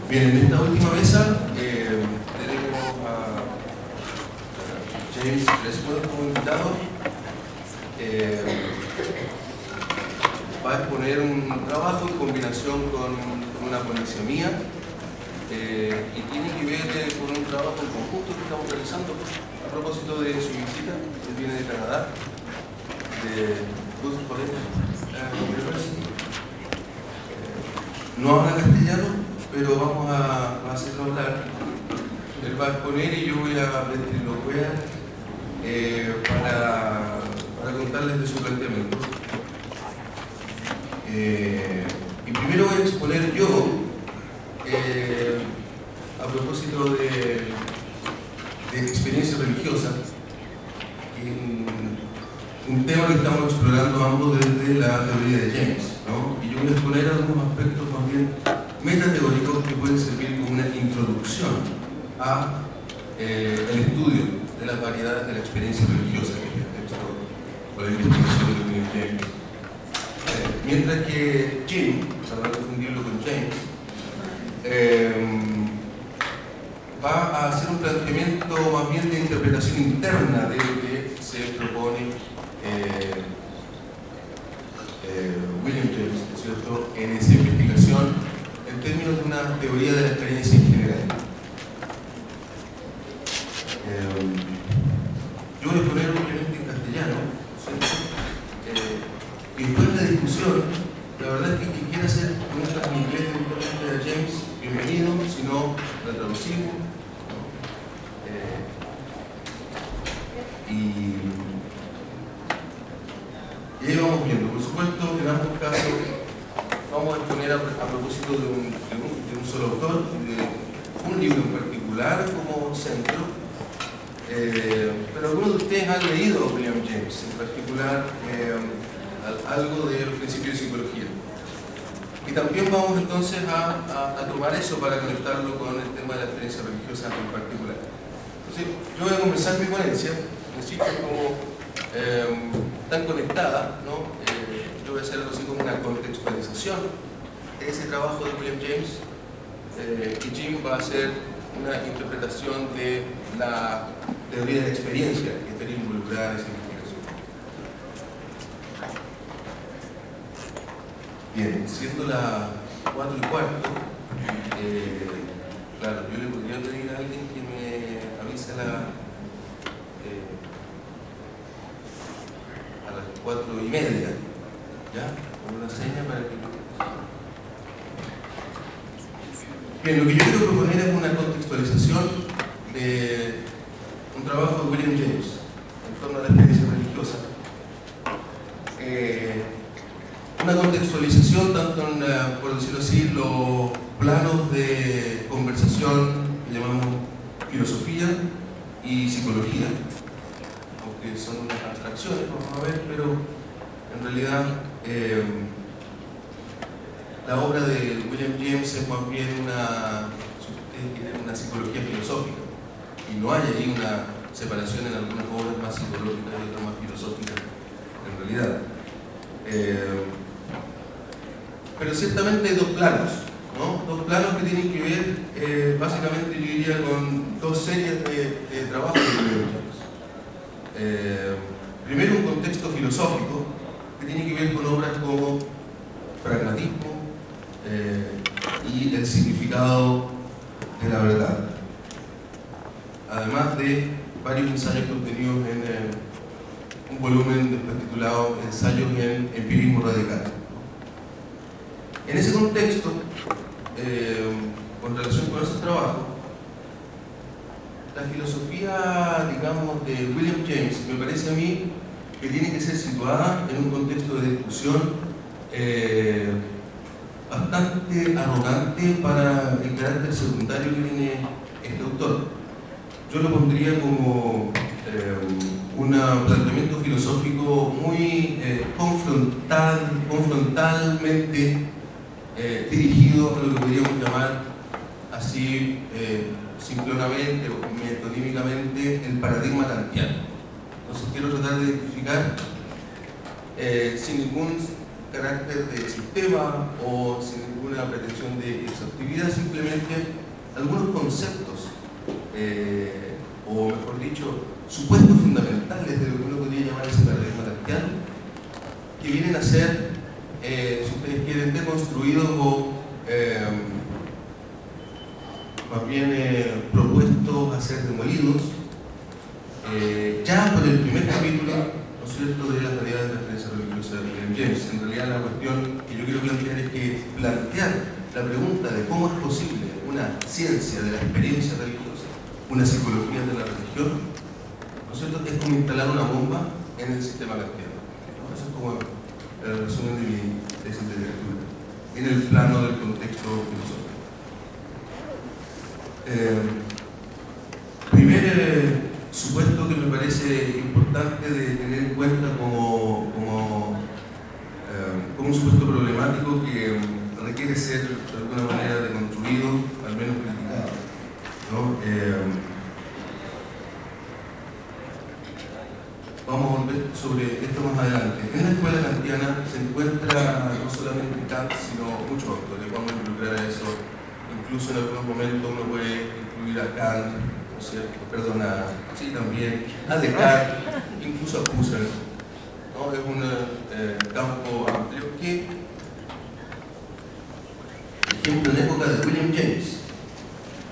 Bien, en esta última mesa tenemos a James Creswell como invitado. Va a exponer un trabajo en combinación con una ponencia mía y tiene que ver con un trabajo en conjunto que estamos realizando a propósito de su visita. Él viene de Canadá, de Booth College University. No habla castellano, pero vamos a hacerlo hablar. Él va a exponer y yo voy a ventriloquear para contarles de su planteamiento. Y primero voy a exponer yo, a propósito de experiencia religiosa, un tema que estamos explorando ambos desde la teoría de James, ¿no? Y yo voy a exponer algunos aspectos más bien metateóricos que pueden servir como una introducción a el estudio de las variedades de la experiencia religiosa, que es el texto o la investigación de William James. Mientras que Jim, para no confundirlo con James, va a hacer un planteamiento más bien de interpretación interna de lo que se propone William James, ¿no es cierto?, en esa investigación en términos de una teoría de la experiencia en general. Yo voy a poner obviamente en castellano, ¿cierto? Y después de la discusión, la verdad es que quien quiera hacer preguntas en inglés directamente a James, bienvenido, si no, la traducimos, ¿no? Y ahí vamos viendo. Por supuesto, en ambos casos vamos a exponer a propósito de un solo autor, de un libro en particular como centro, pero algunos de ustedes han leído a William James, en particular algo de los principios de psicología. Y también vamos entonces a tomar eso para conectarlo con el tema de la experiencia religiosa en particular. Entonces, yo voy a comenzar mi ponencia, insisto, como tan conectada, ¿no? Yo voy a hacer algo así como una contextualización de ese trabajo de William James, y Jim va a hacer una interpretación de la teoría de la experiencia que estaría involucrada en esa investigación. Bien, siendo las 4:15, claro, yo le podría pedir a alguien que me avise a las 4:30, ¿ya? Con una seña para que... Bien, lo que yo quiero proponer es una contextualización de un trabajo de William James en torno a la experiencia religiosa. Una contextualización tanto en, por decirlo así, los planos de conversación que llamamos filosofía y psicología, aunque son unas abstracciones, vamos a ver, pero en realidad la obra de William James es más bien una psicología filosófica, y no hay ahí una separación en algunas obras más psicológicas y otras más filosóficas en realidad. Pero ciertamente hay dos planos, ¿no? Dos planos que tienen que ver básicamente, yo diría, con dos series de trabajos de William James. Primero, un contexto filosófico que tiene que ver con obras como Pragmatismo y El significado de la verdad, además de varios ensayos contenidos en un volumen después titulado Ensayos en Empirismo Radical. En ese contexto, con relación con esos trabajos, la filosofía, digamos, de William James, me parece a mí que tiene que ser situada en un contexto de discusión bastante arrogante para el carácter secundario que tiene este autor. Yo lo pondría como un planteamiento filosófico muy confrontalmente dirigido a lo que podríamos llamar así simplonamente o metonímicamente el paradigma kantiano. Entonces quiero tratar de identificar sin ningún carácter de sistema o sin ninguna pretensión de exhaustividad, simplemente algunos conceptos, o mejor dicho, supuestos fundamentales de lo que uno podría llamar ese paradigma kantiano, que vienen a ser, si ustedes quieren, deconstruidos o más bien propuestos a ser demolidos ya por el primer capítulo, ¿no es cierto?, de la tarea de la experiencia religiosa de William James. En realidad la cuestión que yo quiero plantear es que plantear la pregunta de cómo es posible una ciencia de la experiencia religiosa, una psicología de la religión, ¿no es cierto?, es como instalar una bomba en el sistema kantiano. ¿No? Eso es como el resumen de mi tesis de lectura, en el plano del contexto filosófico. Primer supuesto que me parece importante de tener en cuenta como un supuesto problemático que requiere ser de alguna manera deconstruido, al menos criticado, ¿no? Vamos a volver sobre esto más adelante. En la escuela kantiana se encuentra no solamente Kant, sino muchos autores. Vamos a involucrar a eso. Incluso en algunos momentos uno puede incluir a Kant, ¿no es cierto? Perdón, sí, también a Descartes, incluso a Husserl, ¿no? Es un campo amplio que, por ejemplo, en época de William James,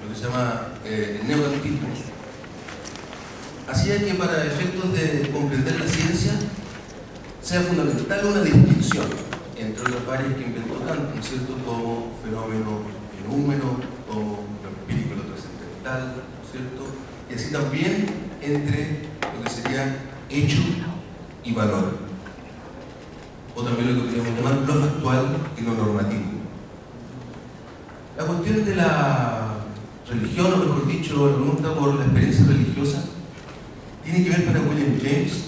lo que se llama el neokantismo, hacía que para efectos de comprender la ciencia sea fundamental una distinción entre otras varias que inventó Kant, ¿no es cierto?, como fenómeno fenómeno, como lo empírico y lo trascendental, ¿no es cierto?, y así también entre lo que sería hecho y valor, o también lo que podríamos llamar lo factual y lo normativo. La cuestión de la religión, o mejor dicho, la pregunta por la experiencia religiosa, tiene que ver para William James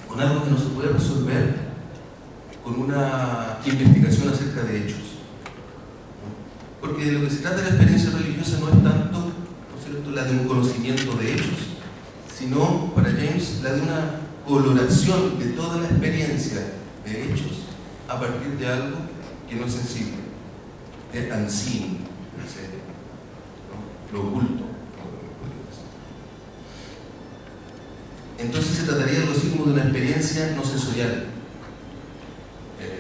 con algo que no se puede resolver con una investigación acerca de hechos. Porque de lo que se trata de la experiencia religiosa no es tanto, ¿no es cierto?, la de un conocimiento de hechos, sino para James la de una coloración de toda la experiencia de hechos a partir de algo que no es sensible, de unseen, ¿no?, lo oculto. Entonces se trataría de algo así como de una experiencia no sensorial,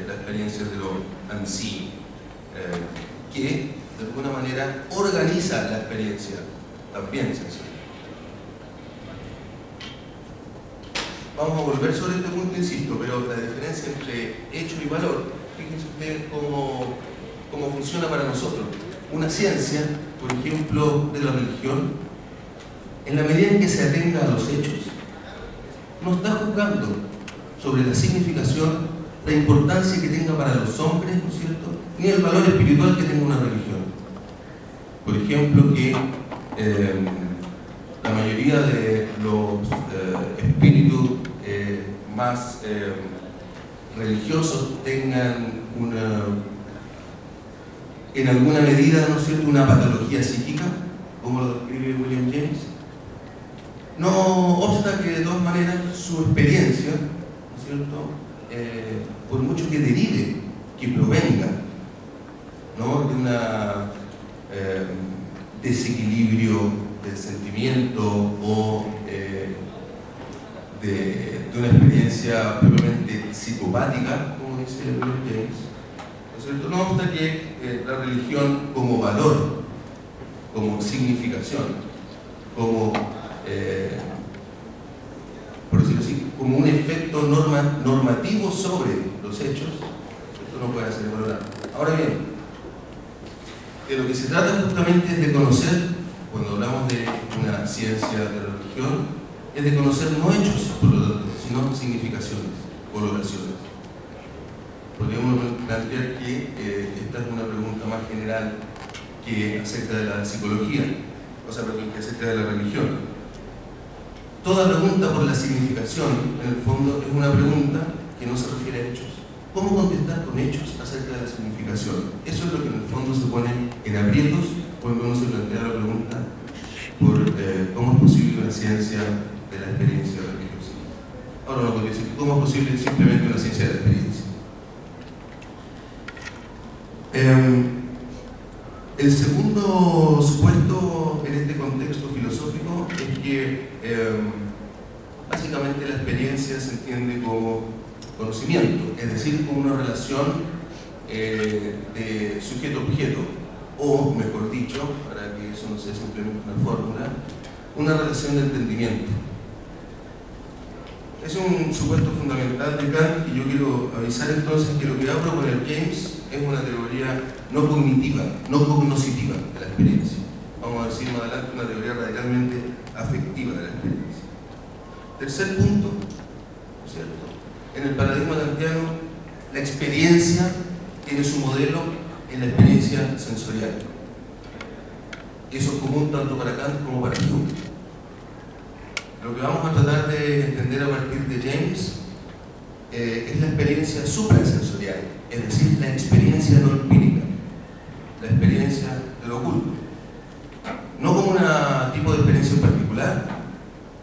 la experiencia de lo unseen, que de alguna manera organiza la experiencia también sensorial. Vamos a volver sobre este punto, insisto, pero la diferencia entre hecho y valor, fíjense ustedes cómo funciona para nosotros. Una ciencia, por ejemplo, de la religión, en la medida en que se atenga a los hechos, no está juzgando sobre la significación, la importancia que tenga para los hombres, ¿no es cierto?, ni el valor espiritual que tenga una religión. Por ejemplo, que la mayoría de los espíritus más religiosos tengan en alguna medida, ¿no es cierto?, una patología psíquica, como lo describe William James. No obsta que de todas maneras su experiencia, ¿no es cierto?, por mucho que derive, que provenga, ¿no?, de un desequilibrio del sentimiento o de una experiencia propiamente psicopática, como dice William James, ¿no es cierto?, no obsta que la religión como valor, como significación, como por decirlo así, como un efecto normativo sobre los hechos, esto no puede ser valorado. Ahora bien, de lo que se trata justamente es de conocer, cuando hablamos de una ciencia de la religión, es de conocer no hechos, por lo tanto, sino significaciones, coloraciones. Podríamos plantear que esta es una pregunta más general que acerca de la psicología, o sea, que acerca de la religión. Toda pregunta por la significación, en el fondo, es una pregunta que no se refiere a hechos. ¿Cómo contestar con hechos acerca de la significación? Eso es lo que en el fondo se pone en aprietos cuando uno se plantea la pregunta por cómo es posible una ciencia de la experiencia religiosa. Ahora no podría decir cómo es posible simplemente una ciencia de la experiencia. El segundo supuesto en este contexto filosófico es que básicamente la experiencia se entiende como conocimiento, es decir, como una relación de sujeto-objeto, o mejor dicho, para que eso no sea simplemente una fórmula, una relación de entendimiento. Es un supuesto fundamental de Kant y yo quiero avisar entonces que lo que va a proponer James es una teoría no cognitiva, no cognoscitiva de la experiencia. Vamos a decir más adelante una teoría radicalmente afectiva de la experiencia. Tercer punto, ¿cierto? En el paradigma kantiano, la experiencia tiene su modelo en la experiencia sensorial. Eso es común tanto para Kant como para Hume. Lo que vamos a tratar de entender a partir de James es la experiencia suprasensorial, es decir, la experiencia no empírica, la experiencia de lo oculto. No como un tipo de experiencia en particular,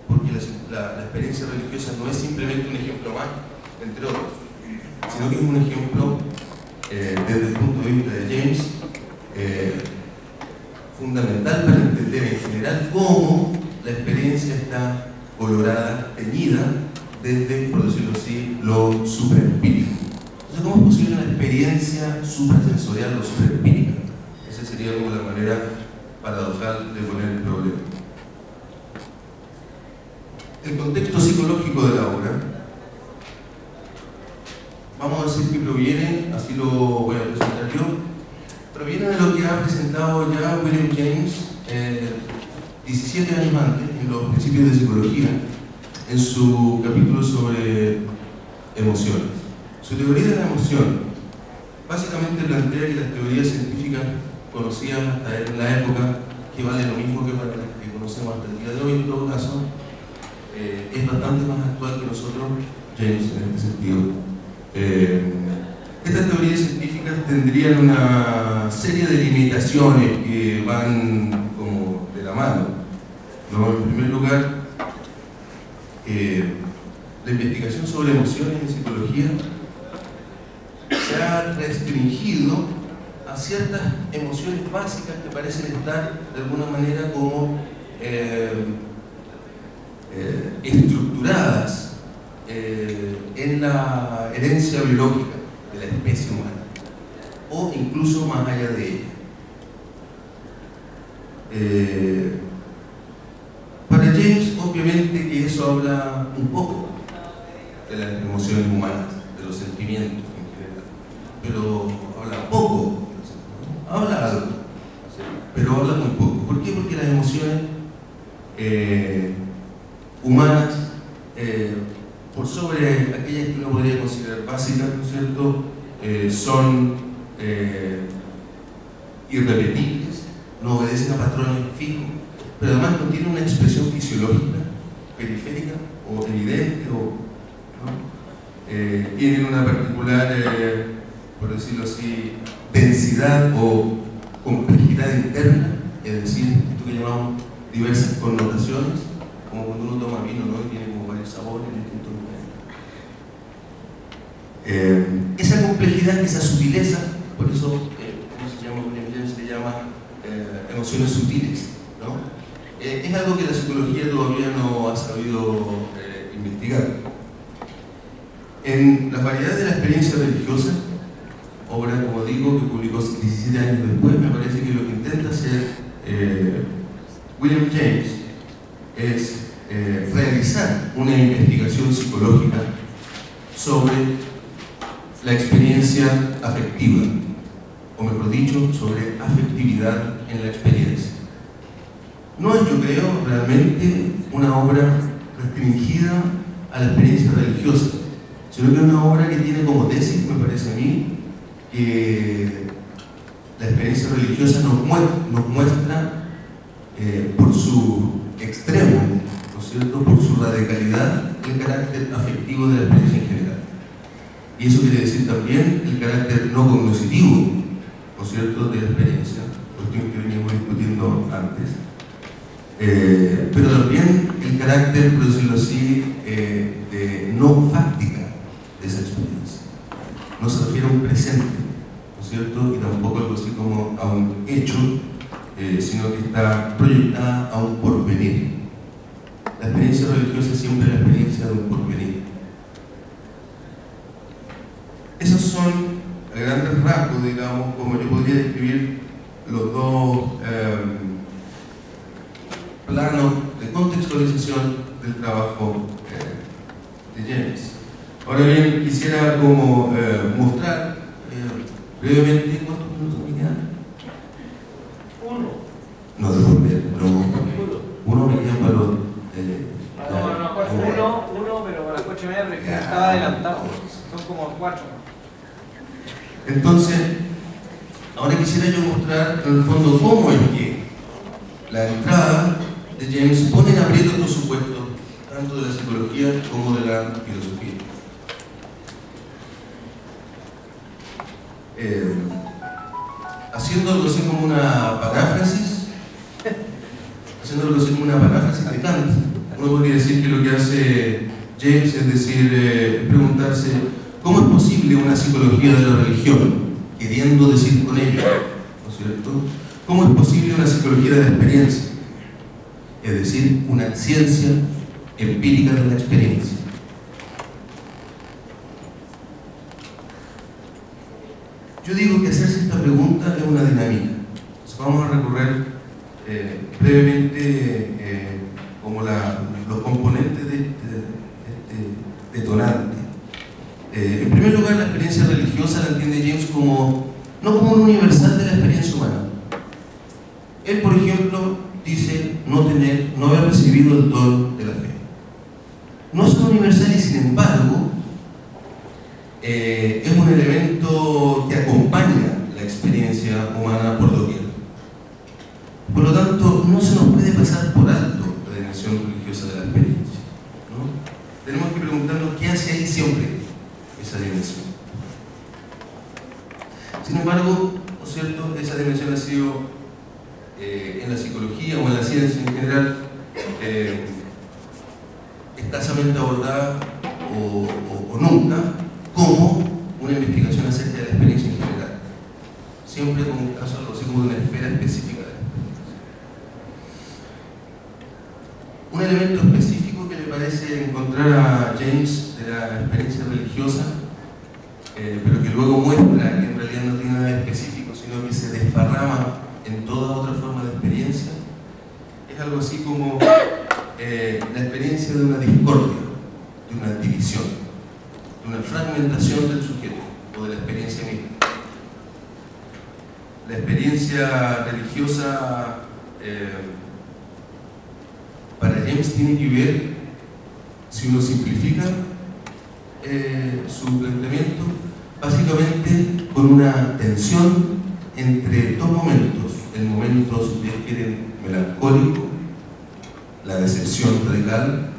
porque la experiencia religiosa no es simplemente un ejemplo más, entre otros, sino que es un ejemplo, desde el punto de vista de James, fundamental para entender en general cómo la experiencia está colorada, teñida, desde, por decirlo así, lo supraempírico. Entonces, ¿cómo es posible una experiencia suprasensorial o supraempírica? Esa sería como la manera paradojal de poner el problema. El contexto psicológico de la obra, vamos a decir que proviene, así lo voy a presentar yo, proviene de lo que ha presentado ya William James 17 años antes, en los principios de psicología, en su capítulo sobre emociones. Su teoría de la emoción básicamente plantea que las teorías científicas conocidas hasta en la época, que vale lo mismo que para las que conocemos hasta el día de hoy, en todo caso, es bastante más actual que nosotros, James, en este sentido. Estas teorías científicas tendrían una serie de limitaciones que van como de la mano, ¿no? En primer lugar, la investigación sobre emociones en psicología se ha restringido a ciertas emociones básicas que parecen estar de alguna manera como estructuradas en la herencia biológica de la especie humana, o incluso más allá de ella. Para James, obviamente que eso habla un poco de las emociones humanas, de los sentimientos en general, pero habla poco, ¿no? Habla algo, pero habla muy poco. ¿Por qué? Porque las emociones humanas, por sobre aquellas que uno podría considerar básicas, ¿no es cierto?, son irrepetibles, no obedecen a patrones fijos, pero además no tienen una expresión fisiológica, periférica o evidente, ¿no? Tienen una particular, por decirlo así, densidad o complejidad interna, es decir, esto que llamamos diversas connotaciones, como cuando uno toma vino, ¿no? Y tiene como varios sabores en distintos momentos. Esa complejidad, esa sutileza, por eso, ¿cómo se llama? William James se llama emociones sutiles, ¿no? Es algo que la psicología todavía no ha sabido investigar. En las variedades de la experiencia religiosa, obra, como digo, que publicó 17 años después, me parece que lo que intenta hacer William James es realizar una investigación psicológica sobre la experiencia afectiva, o mejor dicho, sobre afectividad en la experiencia. No es, yo creo, realmente una obra restringida a la experiencia religiosa, sino que es una obra que tiene como tesis, me parece a mí, que la experiencia religiosa nos muestra por su extremo, ¿no es cierto?, por su radicalidad, el carácter afectivo de la experiencia en general. Y eso quiere decir también el carácter no cognoscitivo, ¿no es cierto?, de la experiencia, cuestión que veníamos discutiendo antes. Pero también el carácter, por decirlo así, de no fáctica de esa experiencia. No se refiere a un presente, ¿no es es cierto? Y tampoco algo así como a un hecho, sino que está proyectada a un porvenir. La experiencia religiosa es siempre la experiencia de un porvenir. Esos son, a grandes rasgos, digamos, como yo podría describir los dos planos de contextualización del trabajo de James. Ahora bien, quisiera como mostrar brevemente. ¿Cuántos minutos me quedan? Uno. No, uno me queda para los... Uno, pero a las 8:30 porque estaba adelantado. Son como 4. Entonces, ahora quisiera yo mostrar en el fondo cómo es que la entrada de James pone en aprieto estos supuestos, tanto de la psicología como de la filosofía. Haciendo algo así como una paráfrasis de Kant, uno podría decir que lo que hace James es decir, preguntarse ¿cómo es posible una psicología de la religión? Queriendo decir con ello, ¿no es cierto? ¿Cómo es posible una psicología de la experiencia? Es decir, una ciencia empírica de la experiencia. Yo digo que hacerse esta pregunta es una dinámica. Entonces vamos a recorrer brevemente como los componentes de este detonante. En primer lugar, la experiencia religiosa la entiende James no como un universal de la experiencia humana. Él, por ejemplo, dice no haber recibido el don de la fe. No es un universal y, sin embargo, es un elemento que acompaña la experiencia humana por doquier. Por lo tanto, no se nos puede pasar por alto la dimensión religiosa de la experiencia, ¿no? Tenemos que preguntarnos qué hace ahí siempre esa dimensión. Sin embargo, ¿no es cierto?, esa dimensión ha sido en la psicología o en la ciencia en general escasamente abordada o nunca como una investigación acerca de la experiencia en general. Siempre como un caso algo así como de una esfera específica de la experiencia. Un elemento específico que me parece encontrar a James de la experiencia religiosa, pero que luego muestra que en realidad no tiene nada específico, sino que se desparrama en toda otra forma de experiencia, es algo así como la experiencia de una discordia, de una división, de una fragmentación del sujeto o de la experiencia misma. La experiencia religiosa para James tiene que ver, si uno simplifica su planteamiento, básicamente con una tensión entre dos momentos: el momento, si ustedes quieren, melancólico, la decepción radical,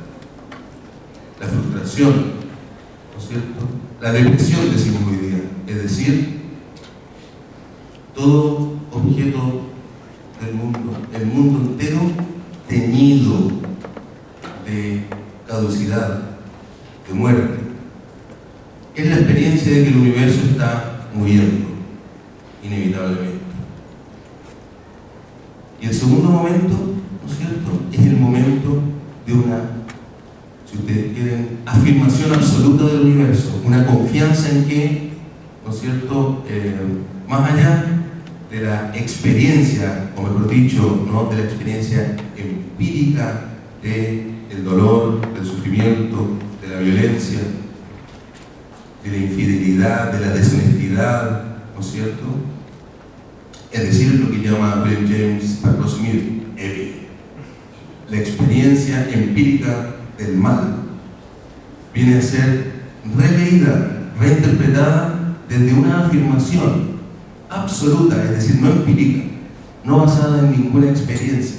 la frustración, ¿no es cierto?, la depresión, decimos hoy día, es decir, todo objeto del mundo, el mundo entero teñido de caducidad, de muerte. Es la experiencia de que el universo está muriendo, inevitablemente. Y el segundo momento, ¿no es cierto?, es el momento de una, si ustedes quieren, afirmación absoluta del universo, una confianza en que, ¿no es cierto?, más allá de la experiencia, o mejor dicho, ¿no?, de la experiencia empírica del dolor, del sufrimiento, de la violencia, de la infidelidad, de la deshonestidad, ¿no es cierto?, es decir, lo que llama William James, para resumir, la experiencia empírica del mal viene a ser releída, reinterpretada desde una afirmación absoluta, es decir, no empírica, no basada en ninguna experiencia,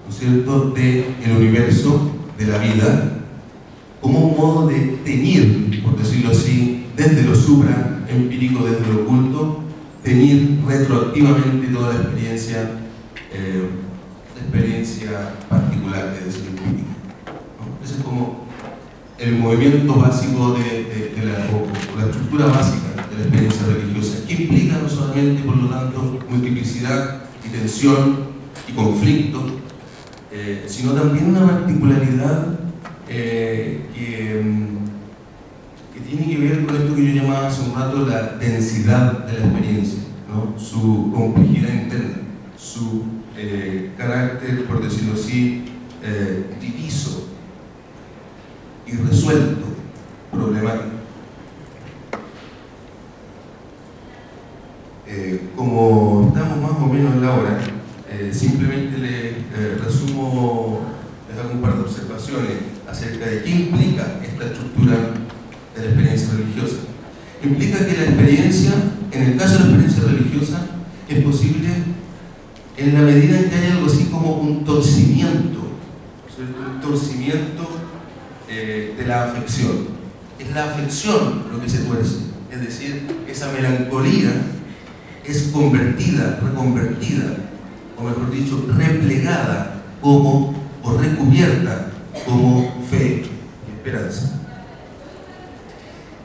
¿no es cierto?, del universo, de la vida, como un modo de teñir, por decirlo así, desde lo supra-empírico, desde lo oculto, teñir retroactivamente toda la experiencia particular, es decir, empírica, ¿no? Ese es como el movimiento básico o la estructura básica de la experiencia religiosa, que implica no solamente, por lo tanto, multiplicidad y tensión y conflicto, sino también una particularidad que tiene que ver con esto que yo llamaba hace un rato la densidad de la experiencia, ¿no? Su complejidad interna, su carácter, por decirlo así, diviso, irresuelto, problemático. Como estamos más o menos en la hora, simplemente les resumo, les hago un par de observaciones acerca de qué implica esta estructura de la experiencia religiosa. Implica que la experiencia, en el caso de la experiencia religiosa, es posible en la medida en que hay algo así como un torcimiento, ¿cierto? Un torcimiento de la afección. Es la afección lo que se tuerce, es decir, esa melancolía es convertida, reconvertida, o mejor dicho, replegada como, o recubierta como fe y esperanza.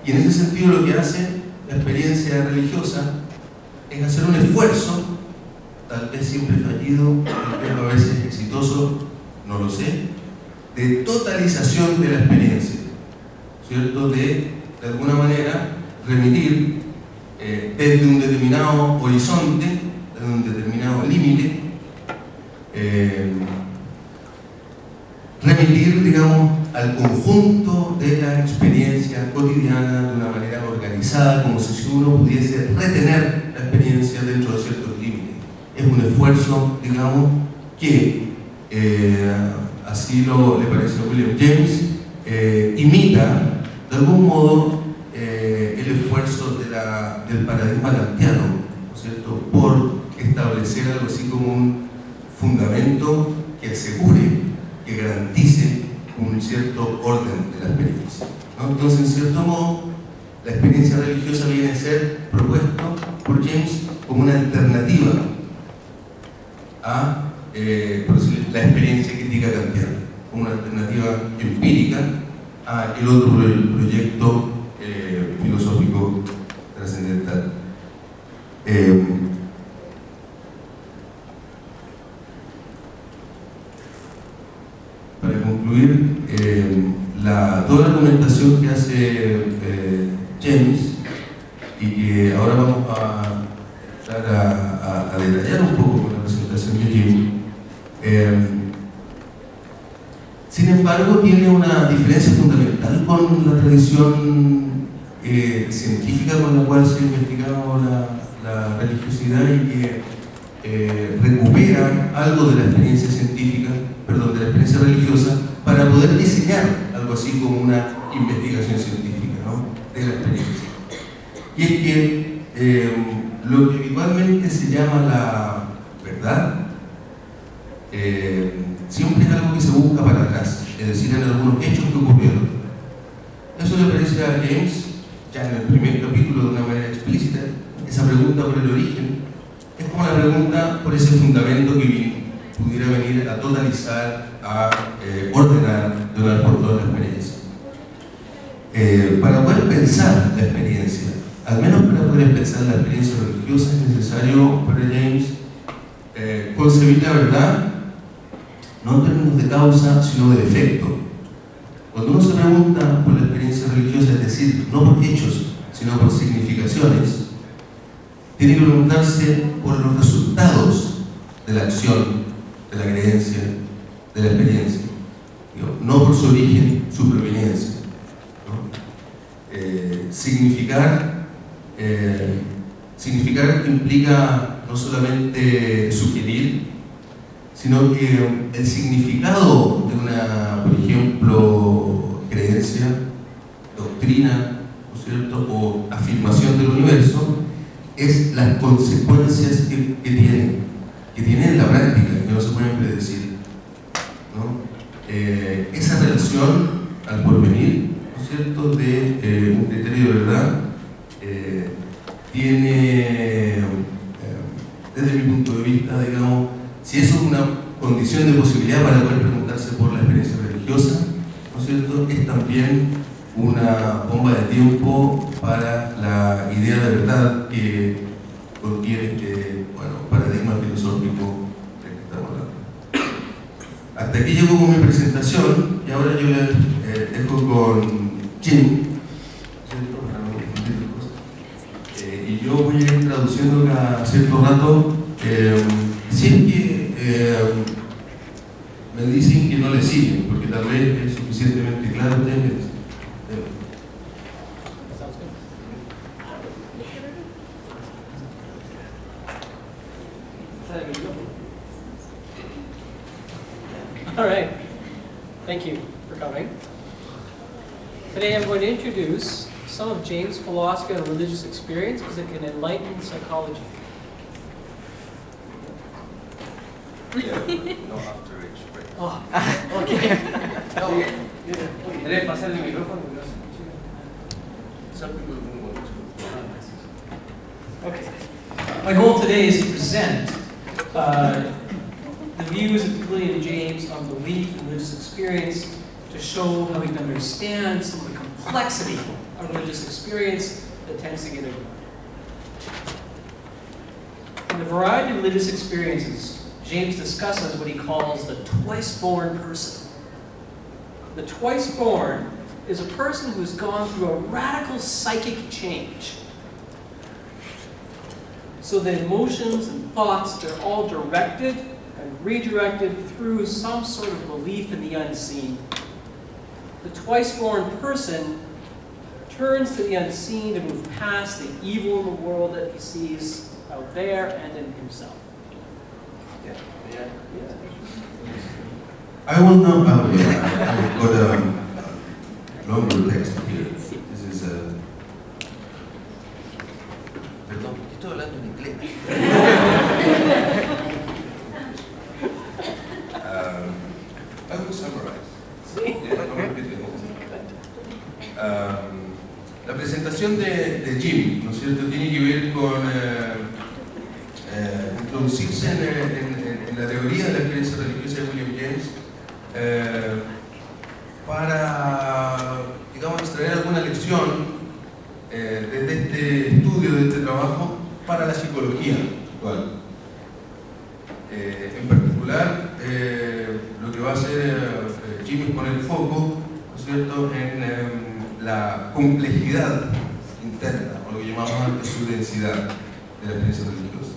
Y en ese sentido lo que hace la experiencia religiosa es hacer un esfuerzo, tal vez siempre fallido, tal vez a veces exitoso, no lo sé, de totalización de la experiencia, ¿cierto? De alguna manera, remitir desde un determinado horizonte, desde un determinado límite, remitir, digamos, al conjunto de la experiencia cotidiana de una manera organizada, como si uno pudiese retener la experiencia dentro de ciertos límites. Es un esfuerzo, digamos, que así le parece a William James, imita de algún modo el esfuerzo del paradigma kantiano, ¿no es cierto?, por establecer algo así como un fundamento que asegure, que garantice un cierto orden de la experiencia, ¿no? Entonces, en cierto modo, la experiencia religiosa viene a ser propuesto por James como una alternativa a por decirlo, la experiencia crítica kantiana, como una alternativa empírica a el otro proyecto filosófico trascendental. Para concluir, toda la argumentación que hace James, y que ahora vamos a detallar un poco con la presentación de James, sin embargo, tiene una diferencia fundamental con la tradición científica con la cual se ha investigado la religiosidad y que recupera algo de la experiencia científica, perdón, de la experiencia religiosa, para poder diseñar algo así como una investigación científica, ¿no?, de la experiencia. Y es que lo que habitualmente se llama la verdad siempre es algo que se busca para atrás, es decir, en algunos hechos que ocurrieron. Eso le parece a James, ya en el primer capítulo de una manera explícita, esa pregunta por el origen, es como la pregunta por ese fundamento que pudiera venir a totalizar, a ordenar de una vez por todas la experiencia. Para poder pensar la experiencia, al menos para poder pensar la experiencia religiosa, es necesario para James concebir la verdad no en términos de causa, sino de efecto. Cuando uno se pregunta por la experiencia religiosa, es decir, no por hechos, sino por significaciones, tiene que preguntarse por los resultados de la acción, de la creencia, de la experiencia, no por su origen, su proveniencia, ¿no? Significar implica no solamente sugerir, sino que el significado de una, por ejemplo, creencia, doctrina, ¿no es cierto?, o afirmación del universo, es las consecuencias que tiene en la práctica, que no se pueden predecir, ¿no? Esa relación al porvenir, ¿no es cierto?, de un criterio de verdad, tiene, desde mi punto de vista, digamos, si eso es una condición de posibilidad para poder preguntarse por la experiencia religiosa, ¿no es cierto?, es también una bomba de tiempo para la idea de verdad que contiene este paradigma filosófico del que estamos hablando. Hasta aquí llego con mi presentación y ahora yo les dejo con Jim, ¿cierto? Para no confundir las cosas. Y yo voy a ir traduciendo cada cierto rato, si es que me dicen que no le siguen, porque tal vez es suficientemente claro. Ustedes me dicen. All right, thank you for coming. Today I'm going to introduce some of James' philosophy on religious experience because it can enlighten psychology. No after each break. Oh, okay. ¿Querés pasar el micrófono? Some people don't want to. Okay. My goal today is to present the views of William James on belief and religious experience, to show how we can understand some of the complexity of religious experience that tends to get ignored. In the variety of religious experiences, James discusses what he calls the twice-born person. The twice-born is a person who's gone through a radical psychic change. So the emotions and thoughts, they're all directed and redirected through some sort of belief in the unseen. The twice-born person turns to the unseen to move past the evil in the world that he sees out there and in himself. I will not. I've got a longer text here. This is a. Perdón, ¿por qué estoy hablando en inglés? I will summarize. La presentación de Jim, ¿no es cierto?, tiene que ver con introducirse en la teoría de la experiencia religiosa de William James para, digamos, extraer alguna lección desde este estudio, de este trabajo, para la psicología actual. En particular, lo que va a hacer Jim es poner foco, ¿no es cierto?, en la complejidad interna, o lo que llamamos antes su densidad de la experiencia religiosa.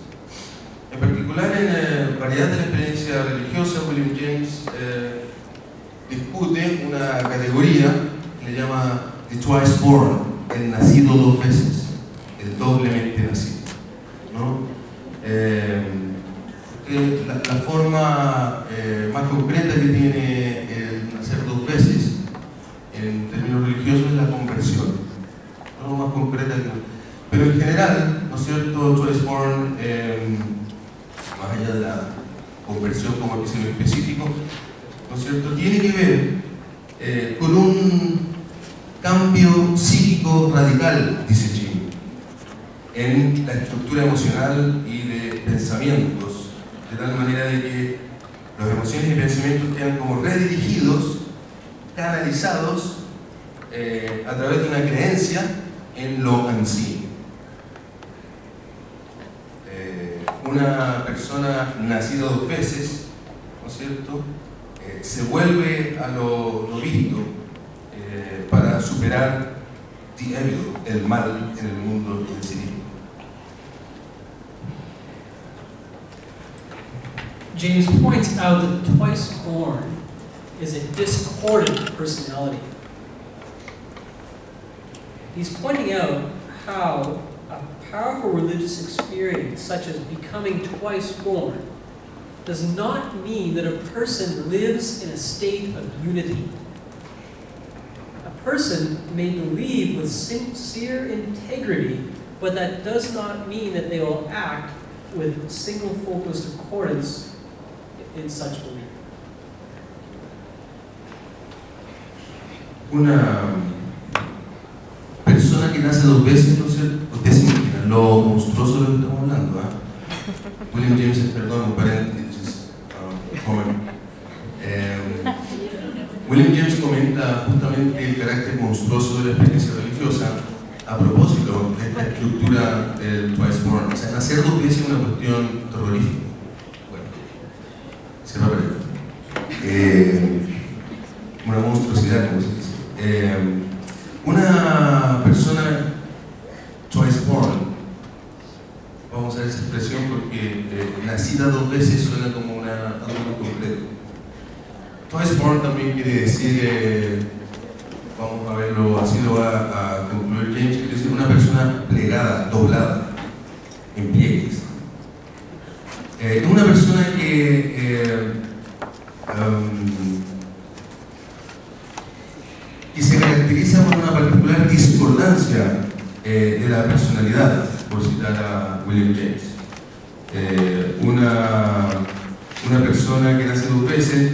En particular, en variedad de la experiencia religiosa, William James discute una categoría que le llama the twice born, el nacido dos veces, el doblemente nacido, ¿no? La forma más concreta que tiene el nacer dos veces en términos religiosos es la conversión, ¿no? Más concreta que... Pero en general, ¿no es cierto?, twice born, más allá de la conversión como episodio específico, ¿no es cierto?, tiene que ver con un cambio psíquico radical, dice Jim, en la estructura emocional y de pensamientos, de tal manera de que las emociones y pensamientos quedan como redirigidos, canalizados a través de una creencia en lo unseen. Una persona nacida dos veces, ¿no es cierto?, se vuelve a lo visto para superar el mal en el mundo en sí mismo. James points out that the twice born is a discordant personality. He's pointing out how a powerful religious experience, such as becoming twice born, does not mean that a person lives in a state of unity. A person may believe with sincere integrity, but that does not mean that they will act with single-focused accordance in such belief. Una persona que nace dos veces, ¿no es cierto? Ustedes se imaginan lo monstruoso de lo que estamos hablando, ¿eh? William James, perdón, un paréntesis, William James comenta justamente el carácter monstruoso de la experiencia religiosa a propósito de esta estructura del twice born. O sea, nacer dos veces es una cuestión terrorífica. Bueno, se va a perder. Una monstruosidad, como se dice. Una persona twice born, vamos a usar esa expresión porque nacida dos veces suena como algo concreto. Twice born también quiere decir, vamos a verlo, así lo va a concluir James, quiere decir una persona plegada, doblada, en pliegues. Es una persona que se caracteriza por una particular discordancia de la personalidad, por citar a William James. Una persona que nace dos veces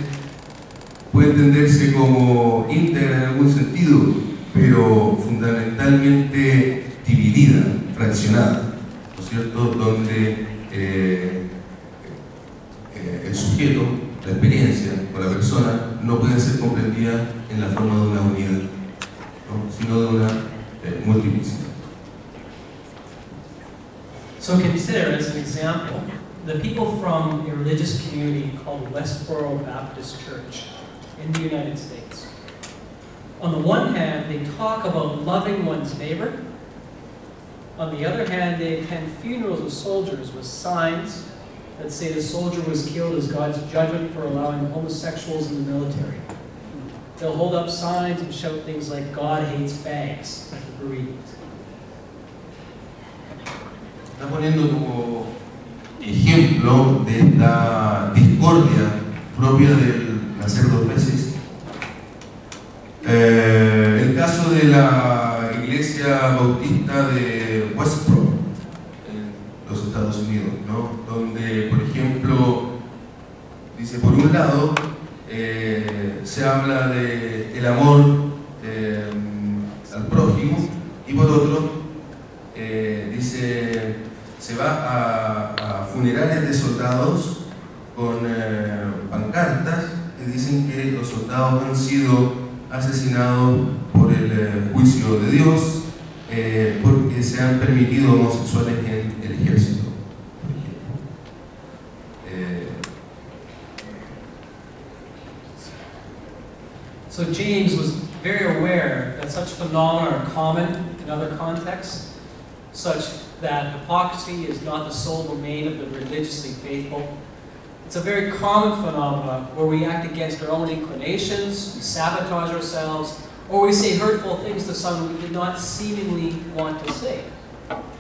puede entenderse como íntegra en algún sentido, pero fundamentalmente dividida, fraccionada, ¿no es cierto? Donde el sujeto, la experiencia o la persona no pueden ser comprendidas en la forma de una unidad, ¿no? Sino de una multiplicidad. So consider, as an example, the people from a religious community called Westboro Baptist Church in the United States. On the one hand, they talk about loving one's neighbor. On the other hand, they attend funerals of soldiers with signs that say the soldier was killed as God's judgment for allowing homosexuals in the military. They'll hold up signs and shout things like, God hates fags, at the bereaved. Está poniendo como ejemplo de esta discordia propia del nacer dos veces. El caso de la iglesia bautista de Westboro, en los Estados Unidos, ¿no? Donde, por ejemplo, dice, por un lado, se habla del amor al prójimo, y por otro, dice, se va a funerales de soldados con pancartas que dicen que los soldados han sido asesinados por el juicio de Dios porque se han permitido homosexuales en el ejército, por ejemplo. So James was very aware that such phenomena are common in other contexts, such that hypocrisy is not the sole domain of the religiously faithful. It's a very common phenomenon where we act against our own inclinations, we sabotage ourselves, or we say hurtful things to someone we did not seemingly want to say.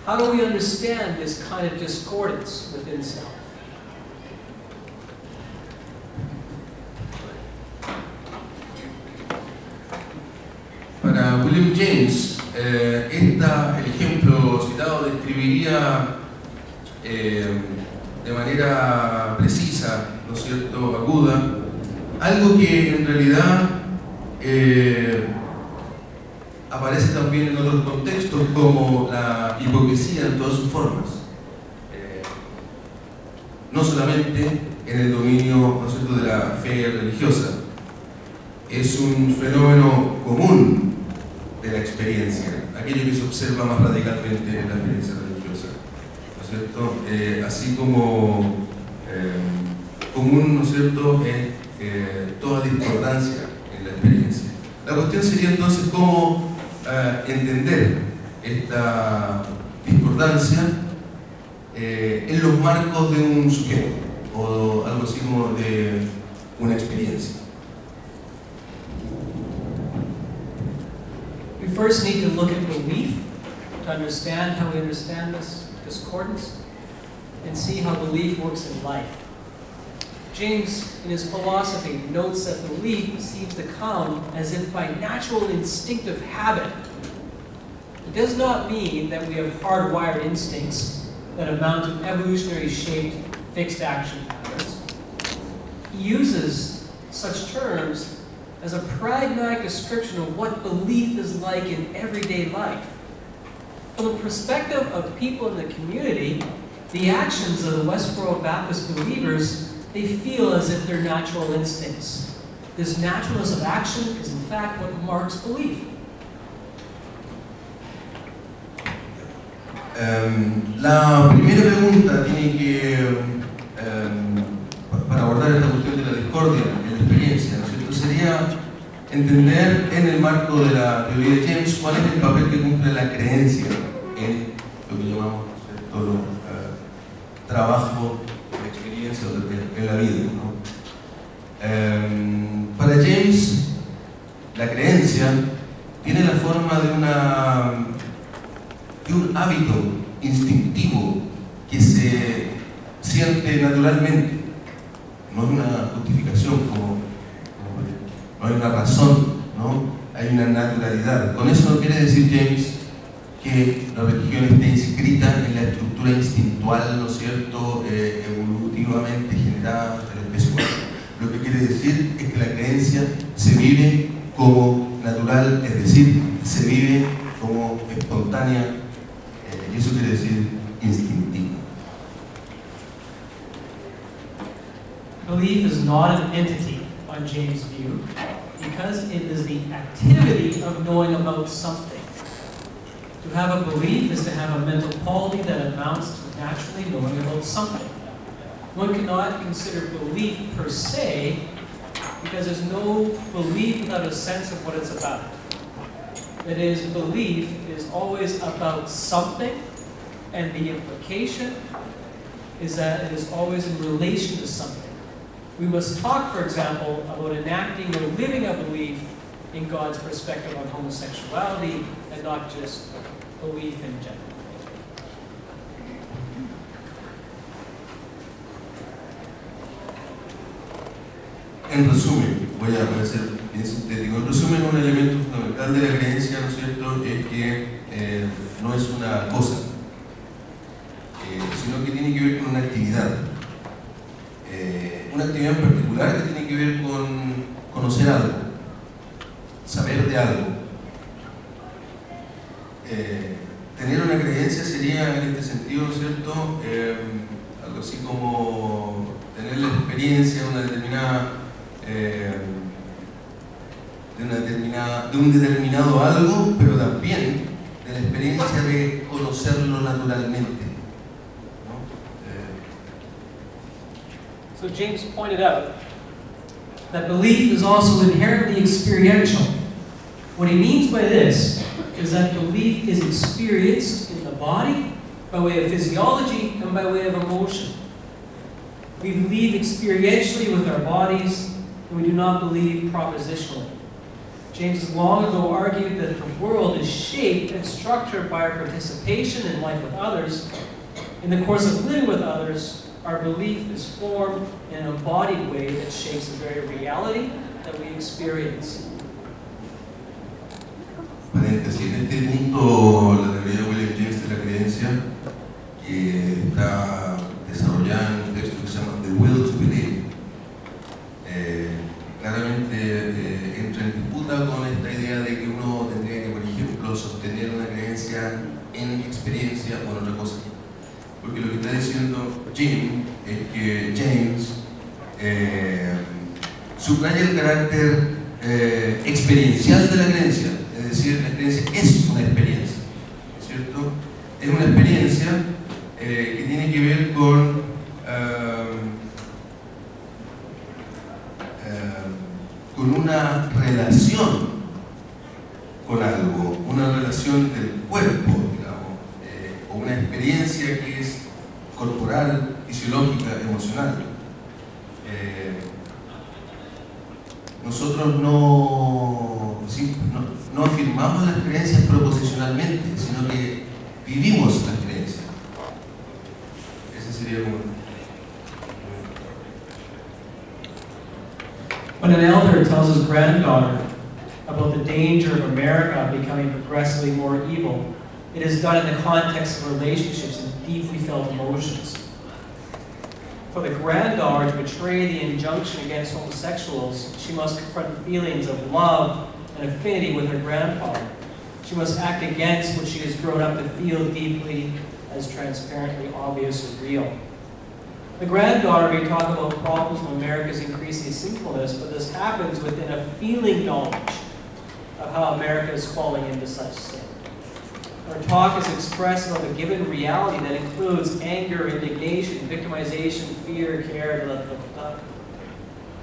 How do we understand this kind of discordance within self? Para William James, el ejemplo citado describiría de manera precisa, ¿no es cierto?, aguda, algo que en realidad aparece también en otros contextos, como la hipocresía en todas sus formas. No solamente en el dominio, ¿no es cierto?, de la fe religiosa. Es un fenómeno común de la experiencia, aquello que se observa más radicalmente en la experiencia religiosa, ¿no es cierto? Así como común, ¿no es cierto?, es toda discordancia en la experiencia. La cuestión sería entonces cómo entender esta discordancia en los marcos de un sujeto, o algo así como de una experiencia. We first need to look at belief to understand how we understand this discordance and see how belief works in life. James, in his philosophy, notes that belief seems to come as if by natural instinctive habit. It does not mean that we have hardwired instincts that amount to evolutionary shaped fixed action patterns. He uses such terms as a pragmatic description of what belief is like in everyday life. From the perspective of people in the community, the actions of the Westboro Baptist believers, they feel as if they're natural instincts. This naturalness of action is in fact what marks belief. La primera pregunta tiene que, para abordar esta cuestión de la discordia en la experiencia, ¿no es cierto?, sería entender en el marco de la teoría de James cuál es el papel que cumple la creencia en lo que llamamos, ¿no es cierto?, los trabajos de experiencia en la vida, ¿no? Para James, la creencia tiene la forma de un hábito instintivo que se siente naturalmente. No es una justificación, no hay una razón, ¿no? Hay una naturalidad. Con eso no quiere decir James que la religión esté inscrita en la estructura instintual, ¿no es cierto?, evolutivamente generada de la especie humana. Lo que quiere decir es que la creencia se vive como natural, es decir, se vive como espontánea, y eso quiere decir instintiva. Belief is not an entity on James' view because it is the activity of knowing about something. To have a belief is to have a mental quality that amounts to naturally knowing about something. One cannot consider belief per se because there's no belief without a sense of what it's about. That is, belief is always about something, and the implication is that it is always in relation to something. We must talk, for example, about enacting or living a belief in God's perspective on homosexuality and not just belief in general. En resumen, voy a ser bien sintético, en resumen, un elemento fundamental de la creencia, ¿no es cierto?, es que no es una cosa, sino que tiene que ver con una actividad en particular que tiene que ver con conocer algo, saber de algo. Tener una creencia sería, en este sentido, ¿no es cierto?, algo así como tener la experiencia de un determinado algo, pero también de la experiencia de conocerlo naturalmente, ¿no? So James pointed out that belief is also inherently experiential. What he means by this is that belief is experienced in the body by way of physiology and by way of emotion. We believe experientially with our bodies, and we do not believe propositionally. James has long ago argued that the world is shaped and structured by our participation in life with others. In the course of living with others, our belief is formed in an embodied way that shapes the very reality that we experience. Paréntesis, en este punto la teoría de William James de la creencia, que está desarrollada en un texto que se llama The Will to Believe, claramente entra en disputa con esta idea de que uno tendría que, por ejemplo, sostener una creencia en experiencia o en otra cosa. Porque lo que está diciendo Jim es que James subraya el carácter experiencial de la creencia, es decir, la creencia es una experiencia, ¿no es cierto? Es una experiencia que tiene que ver con una relación con algo, una relación del cuerpo, digamos, o una experiencia que es corporal, fisiológica, emocional. Nosotros no afirmamos las creencias proposicionalmente, sino que vivimos las creencias. Ese sería como... When an elder tells his granddaughter about the danger of America becoming progressively more evil, it is done in the context of relationships and deeply felt emotions. For the granddaughter to betray the injunction against homosexuals, she must confront feelings of love and affinity with her grandfather. She must act against what she has grown up to feel deeply as transparently obvious and real. The granddaughter may talk about problems of America's increasing sinfulness, but this happens within a feeling knowledge of how America is falling into such sin. Our talk is expressive of a given reality that includes anger, indignation, victimization, fear, care, blah, blah, blah.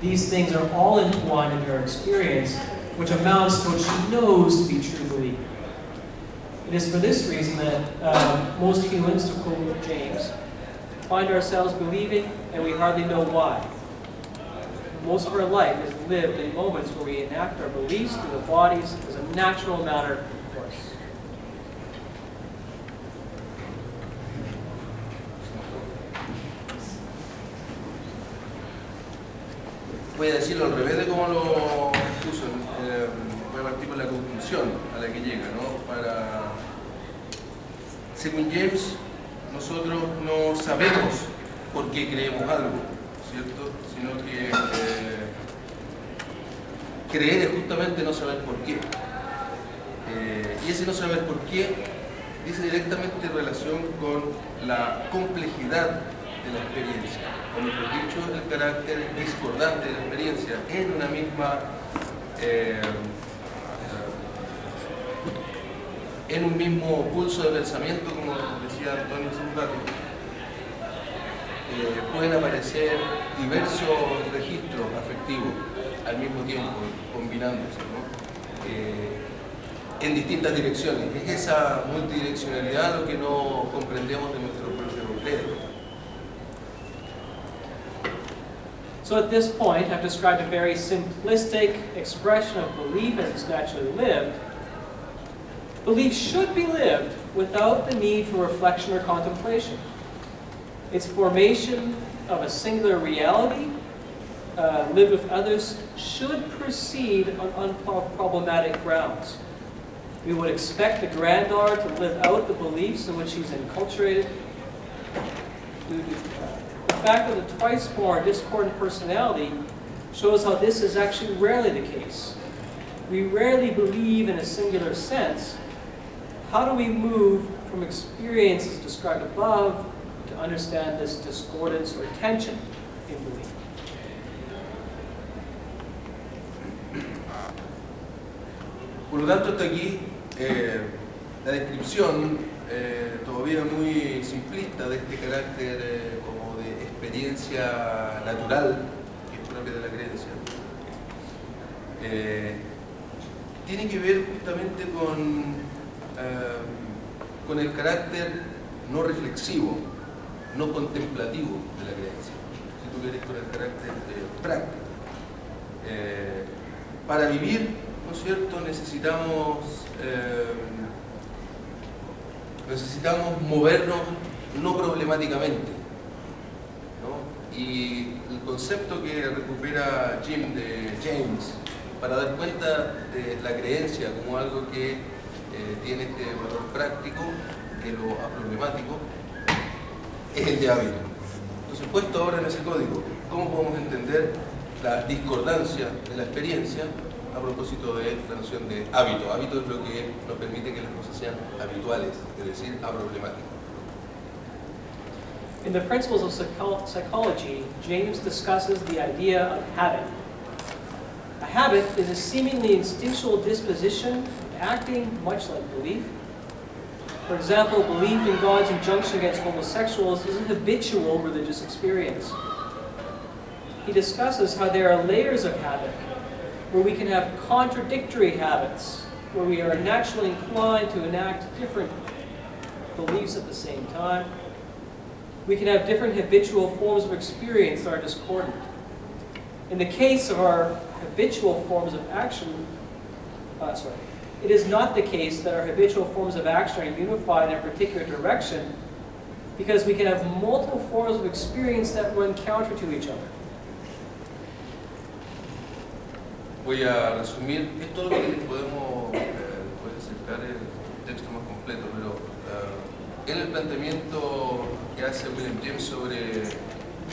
These things are all entwined in her experience, which amounts to what she knows to be true belief. It is for this reason that most humans, to quote James, find ourselves believing and we hardly know why. Most of our life is lived in moments where we enact our beliefs through the bodies as a natural matter of course. Voy a decirlo al revés de cómo lo puso. Voy a partir por la conclusión a la que llega, ¿no? Según James, nosotros no sabemos por qué creemos algo, ¿cierto? Sino que creer es justamente no saber por qué. Y ese no saber por qué dice directamente en relación con la complejidad de la experiencia, o mejor dicho, el carácter discordante de la experiencia en una misma, en un mismo pulso de pensamiento, como decía Antonio hace un rato. Pueden aparecer diversos registros afectivos al mismo tiempo, combinándose, ¿no? En distintas direcciones. Es esa multidireccionalidad lo que no comprendemos de nuestro propio credo. So at this point, I've described a very simplistic expression of belief as it's naturally lived. Belief should be lived without the need for reflection or contemplation. Its formation of a singular reality, lived with others, should proceed on unproblematic grounds. We would expect the granddaughter to live out the beliefs in which she's enculturated. The fact of the twice-born discordant personality shows how this is actually rarely the case. We rarely believe in a singular sense. How do we move from experiences described above to understand this discordance or tension in belief? Por lo tanto, hasta aquí la descripción todavía muy simplista de este carácter como de experiencia natural que es propia de la creencia. Tiene que ver justamente con el carácter no reflexivo, no contemplativo de la creencia, si tú quieres, con el carácter práctico. Para vivir, ¿no es cierto?, necesitamos movernos no problemáticamente, ¿no? Y el concepto que recupera James para dar cuenta de la creencia como algo que tiene este valor práctico, de lo aproblemático, es el de hábito. Entonces, puesto ahora en ese código, ¿cómo podemos entender la discordancia de la experiencia a propósito de la noción de hábito? Hábito es lo que nos permite que las cosas sean habituales, es decir, aproblemáticas. In the Principles of Psychology, James discusses the idea of habit. A habit is a seemingly instinctual disposition acting much like belief. For example, belief in God's injunction against homosexuals is a habitual religious experience. He discusses how there are layers of habit, where we can have contradictory habits, where we are naturally inclined to enact different beliefs at the same time. We can have different habitual forms of experience that are discordant. In the case of our habitual forms of action, it is not the case that our habitual forms of action are unified in a particular direction, because we can have multiple forms of experience that run counter to each other. Voy a resumir, esto es lo que les podemos acercar el texto más completo, pero en el planteamiento que hace William James sobre el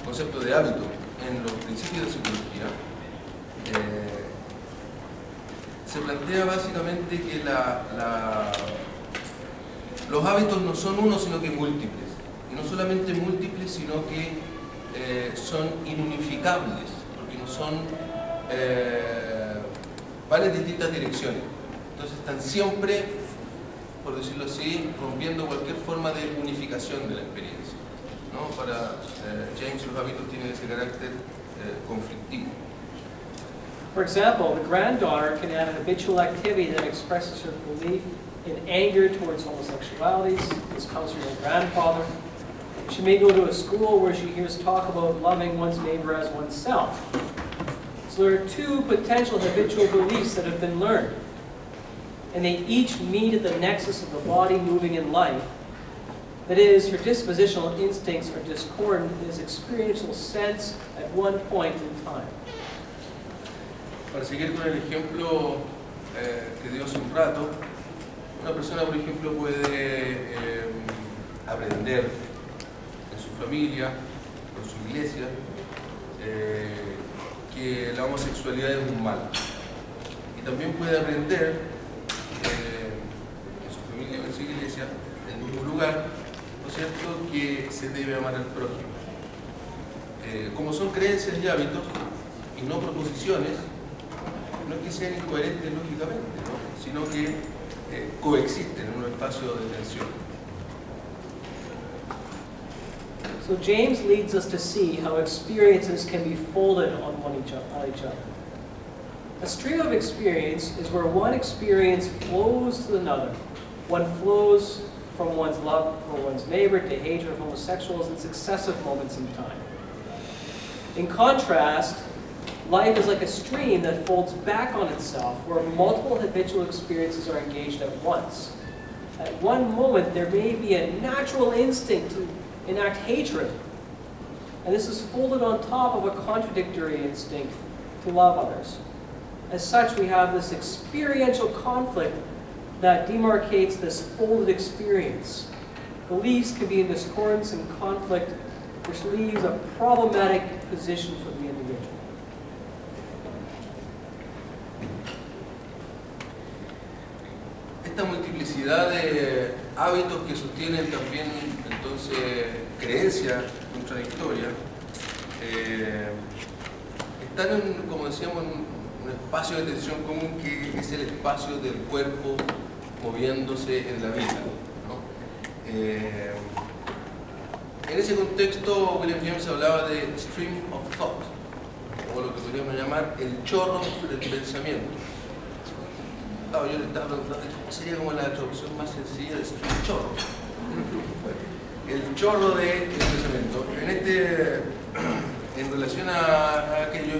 concepto de hábito en los principios de psicología, se plantea básicamente que los hábitos no son uno, sino que múltiples. Y no solamente múltiples, sino que son inunificables, porque no son, van en distintas direcciones. Entonces están siempre, por decirlo así, rompiendo cualquier forma de unificación de la experiencia, ¿no? Para James, los hábitos tienen ese carácter conflictivo. For example, the granddaughter can have an habitual activity that expresses her belief in anger towards homosexualities. This comes from her grandfather. She may go to a school where she hears talk about loving one's neighbor as oneself. So there are two potential habitual beliefs that have been learned. And they each meet at the nexus of the body moving in life. That is, her dispositional instincts are discordant in his experiential sense at one point in time. Para seguir con el ejemplo que dio hace un rato, una persona, por ejemplo, puede aprender en su familia, en su iglesia, que la homosexualidad es un mal. Y también puede aprender en su familia o en su iglesia, en un mismo lugar, ¿no es cierto?, que se debe amar al prójimo. Como son creencias y hábitos, y no proposiciones, no es que sean incoherentes lógicamente, ¿no?, sino que coexisten en un espacio de tensión. So James leads us to see how experiences can be folded on each other. A stream of experience is where one experience flows to another. One flows from one's love for one's neighbor to hatred of homosexuals in successive moments in time. In contrast, life is like a stream that folds back on itself, where multiple habitual experiences are engaged at once. At one moment, there may be a natural instinct to enact hatred, and this is folded on top of a contradictory instinct to love others. As such, we have this experiential conflict that demarcates this folded experience. Beliefs can be in discordance and conflict, which leaves a problematic position for the individual. Esta multiplicidad de hábitos que sostienen también entonces creencias contradictorias están en, como decíamos, en un espacio de tensión común que es el espacio del cuerpo moviéndose en la vida, ¿no? En ese contexto, William James hablaba de stream of thought, o lo que podríamos llamar el chorro del pensamiento. Yo le estaba preguntando, ¿cómo sería como la traducción más sencilla de stream chorro? El chorro del pensamiento. En relación a aquello,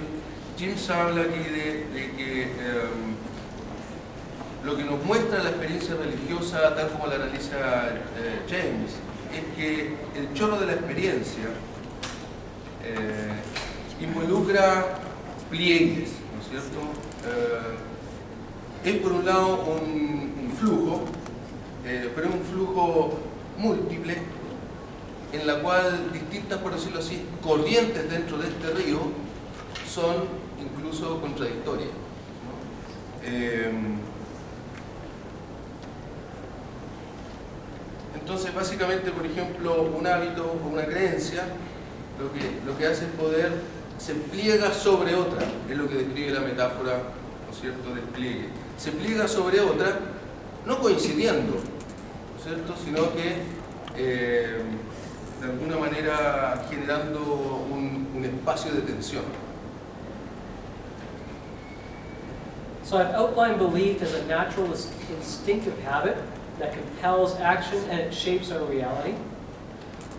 James habla aquí de que lo que nos muestra la experiencia religiosa, tal como la analiza James, es que el chorro de la experiencia involucra pliegues, ¿no es cierto? Es por un lado un flujo, pero es un flujo múltiple, en la cual distintas, por decirlo así, corrientes dentro de este río son incluso contradictorias, ¿no? Entonces, básicamente, por ejemplo, un hábito o una creencia, lo que hace es se pliega sobre otra, es lo que describe la metáfora, ¿no es cierto?, del pliegue. Se pliega sobre otra, no coincidiendo, ¿no es cierto?, sino que de alguna manera generando un espacio de tensión. So I've outlined belief as a natural instinctive habit that compels action and it shapes our reality.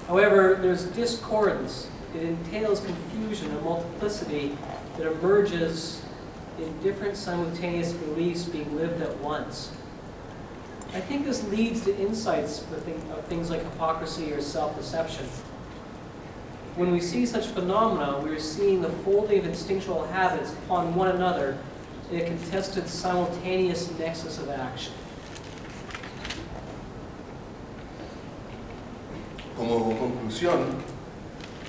However, there's discordance. It entails confusion and multiplicity that emerges in different simultaneous beliefs being lived at once. I think this leads to insights of things like hypocrisy or self-deception. When we see such phenomena, we are seeing the folding of instinctual habits upon one another in a contested simultaneous nexus of action. Como conclusión,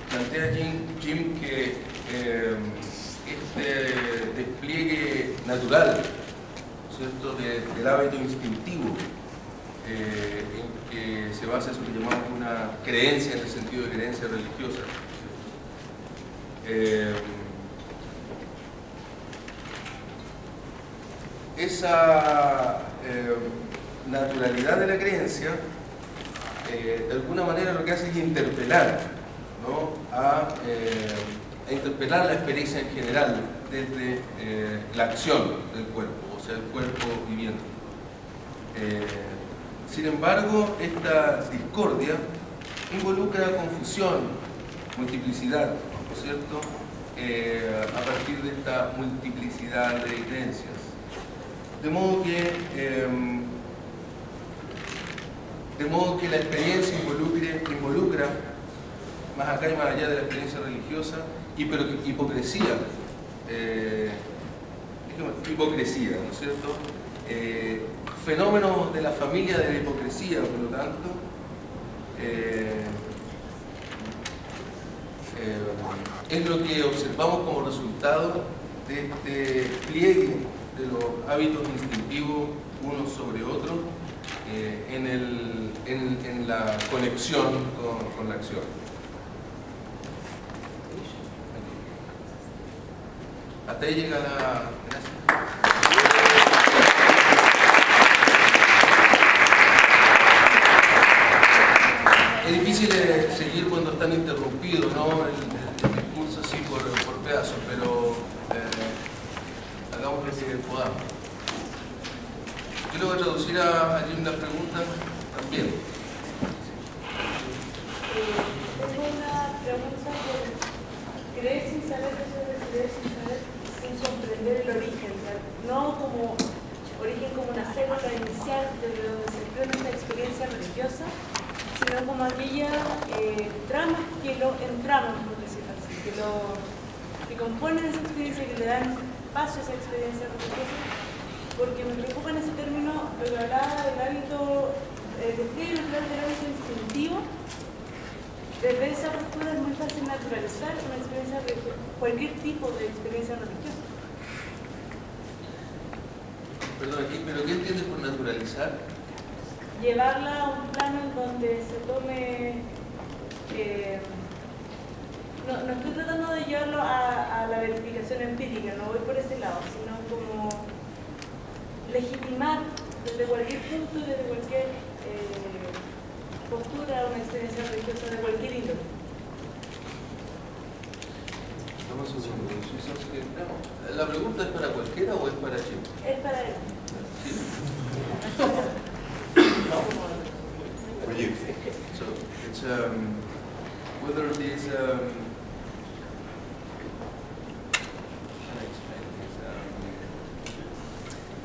plantea Jim que este despliegue natural, ¿cierto?, del hábito instintivo, en que se basa en eso que llamamos una creencia, en el sentido de creencia religiosa, esa naturalidad de la creencia, de alguna manera lo que hace es interpelar, ¿no? a interpelar la experiencia en general desde la acción del cuerpo, o sea, el cuerpo viviente. Sin embargo, esta discordia involucra confusión, multiplicidad, ¿no es cierto?, a partir de esta multiplicidad de creencias. De modo que la experiencia involucra, más acá y más allá de la experiencia religiosa, hipocresía, ¿no es cierto?, fenómenos de la familia de la hipocresía, por lo tanto, es lo que observamos como resultado de este pliegue de los hábitos instintivos unos sobre otros en la conexión con la acción. Hasta ahí llega la... Gracias. Es difícil seguir cuando están interrumpidos, ¿no? El discurso así por pedazos, pero hagamos lo que podamos. Yo le voy a traducir allí una pregunta también. Tengo una pregunta sobre creer sin saber, eso de creer sin saber, sin comprender el origen, no como origen como una célula inicial desde donde se creó nuestra experiencia religiosa, sino como aquellas tramas que lo entraman, por decirlo así, que componen esa experiencia, que le dan paso a esa experiencia religiosa, porque me preocupa en ese término lo que hablaba del hábito, describe el plan del hábito instintivo. Desde esa postura es muy fácil naturalizar una experiencia religiosa, cualquier tipo de experiencia religiosa. Perdón, ¿pero qué entiendes por naturalizar? Llevarla a un plano en donde se tome... no estoy tratando de llevarlo a la verificación empírica, no voy por ese lado, sino como legitimar desde cualquier punto, desde cualquier postura, una experiencia religiosa de cualquier índole. ¿La pregunta es para cualquiera o es para Chile? Es para él. ¿Sí? So it's whether this how can I explain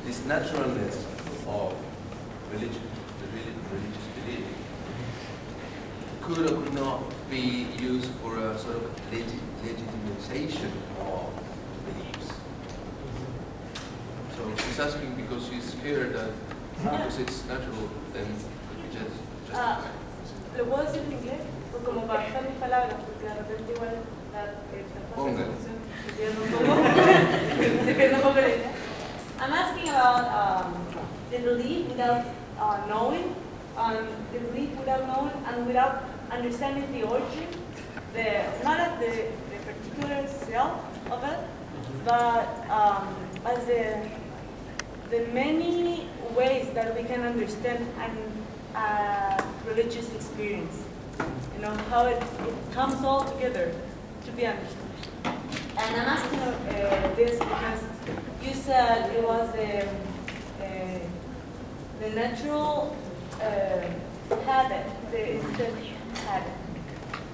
this naturalness of religion, religious belief, could or could not be used for a sort of legitimization of beliefs. So she's asking because she's scared that because it's natural, then we just justify. ¿Lo puedo decir en inglés? O como para usar mis palabras, porque de repente igual se pierde un poco la idea. I'm asking about the belief without knowing, the belief without knowing and without understanding the origin, not as the particular self of it, but as the many ways that we can understand a religious experience. You know, how it comes all together to be understood. And I'm asking this because you said it was the natural habit, the instant habit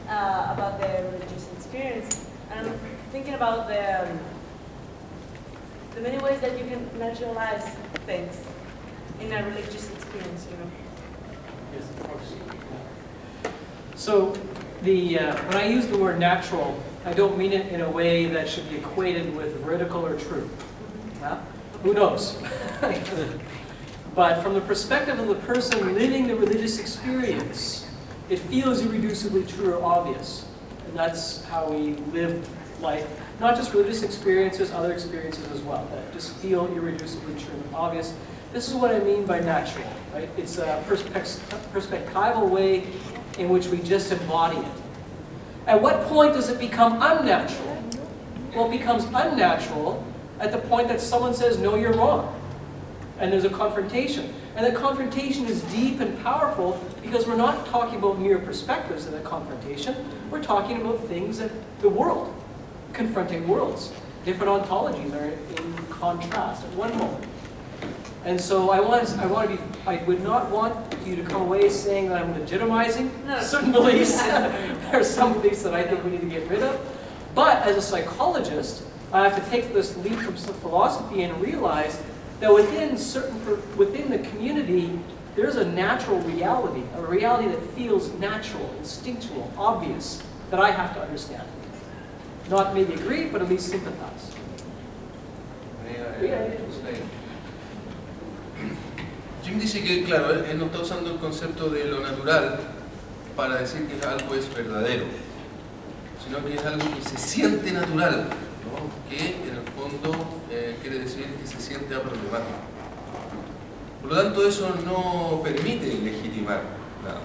about the religious experience. And I'm thinking about the many ways that you can naturalize things in a religious experience, you know. Yes, of course. So, when I use the word natural, I don't mean it in a way that should be equated with vertical or true. Well, who knows? But from the perspective of the person living the religious experience, it feels irreducibly true or obvious. And that's how we live life. Not just religious experiences, other experiences as well, that just feel irreducibly true and obvious. This is what I mean by natural, right? It's a perspectival way in which we just embody it. At what point does it become unnatural? Well, it becomes unnatural at the point that someone says, no, you're wrong. And there's a confrontation. And that confrontation is deep and powerful because we're not talking about mere perspectives in that confrontation. We're talking about things that the world, confronting worlds. Different ontologies are in contrast at one moment. And so I would not want you to come away saying that I'm legitimizing certain beliefs. There are some beliefs that I think we need to get rid of. But as a psychologist, I have to take this leap from philosophy and realize that within the community, there's a natural reality, a reality that feels natural, instinctual, obvious, that I have to understand. Not maybe agree, but at least sympathize. Jim dice que, claro, él no está usando el concepto de lo natural para decir que algo es verdadero, sino que es algo que se siente natural, ¿no? Que en el fondo quiere decir que se siente apropiado. Por lo tanto, eso no permite legitimar nada.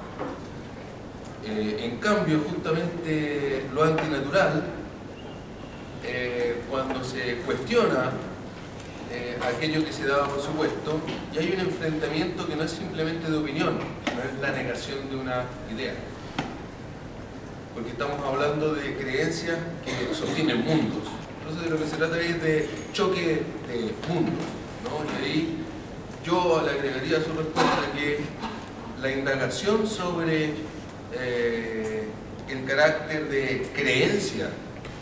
En cambio, justamente lo antinatural, cuando se cuestiona aquello que se daba por supuesto, y hay un enfrentamiento que no es simplemente de opinión, no es la negación de una idea. Porque estamos hablando de creencias que sostienen mundos. Entonces de lo que se trata es de choque de mundos, ¿no? Y ahí yo le agregaría a su respuesta que la indagación sobre el carácter de creencia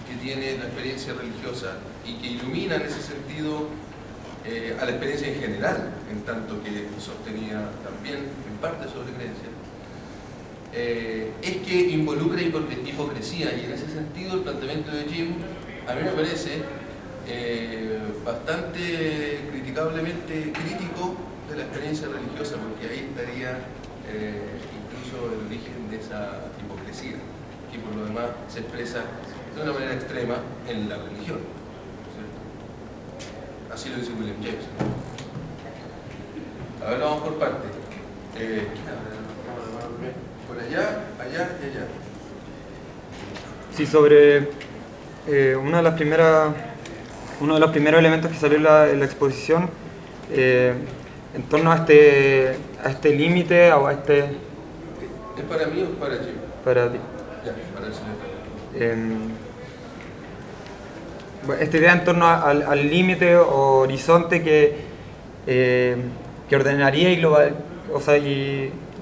que tiene la experiencia religiosa y que ilumina en ese sentido a la experiencia en general, en tanto que sostenía también en parte sobre creencia, es que involucra hipocresía, y en ese sentido el planteamiento de Jim a mí me parece bastante criticablemente crítico de la experiencia religiosa, porque ahí estaría incluso el origen de esa hipocresía, que por lo demás se expresa de una manera extrema en la religión, ¿cierto? Así lo dice William James. A ver, vamos por partes. Por allá, allá y allá. Sí, sobre uno de los primeros elementos que salió en la exposición, en torno a este límite o a este... ¿Es para mí o es para ti? Para ti. Ya, para el señor. Esta idea en torno al límite o horizonte que ordenaría y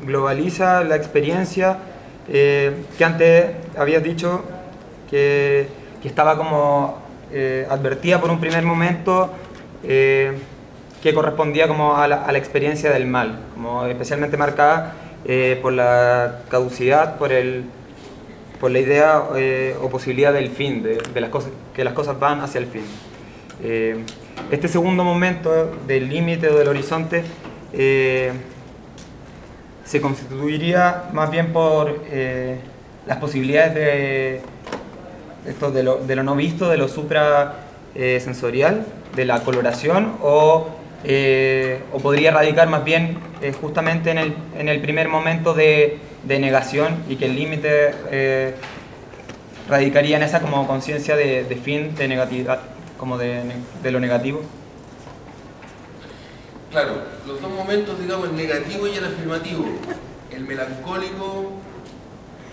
globaliza la experiencia, que antes habías dicho que estaba como advertida por un primer momento, que correspondía como a la experiencia del mal, como especialmente marcada por la caducidad, por la idea o posibilidad del fin, de las cosas, que las cosas van hacia el fin. Este segundo momento del límite o del horizonte se constituiría más bien por las posibilidades de lo no visto, de lo suprasensorial, de la coloración, o podría radicar más bien justamente en el primer momento de negación, y que el límite radicaría en esa como conciencia de fin, de negatividad, como de lo negativo. Claro, los dos momentos, digamos, el negativo y el afirmativo, el melancólico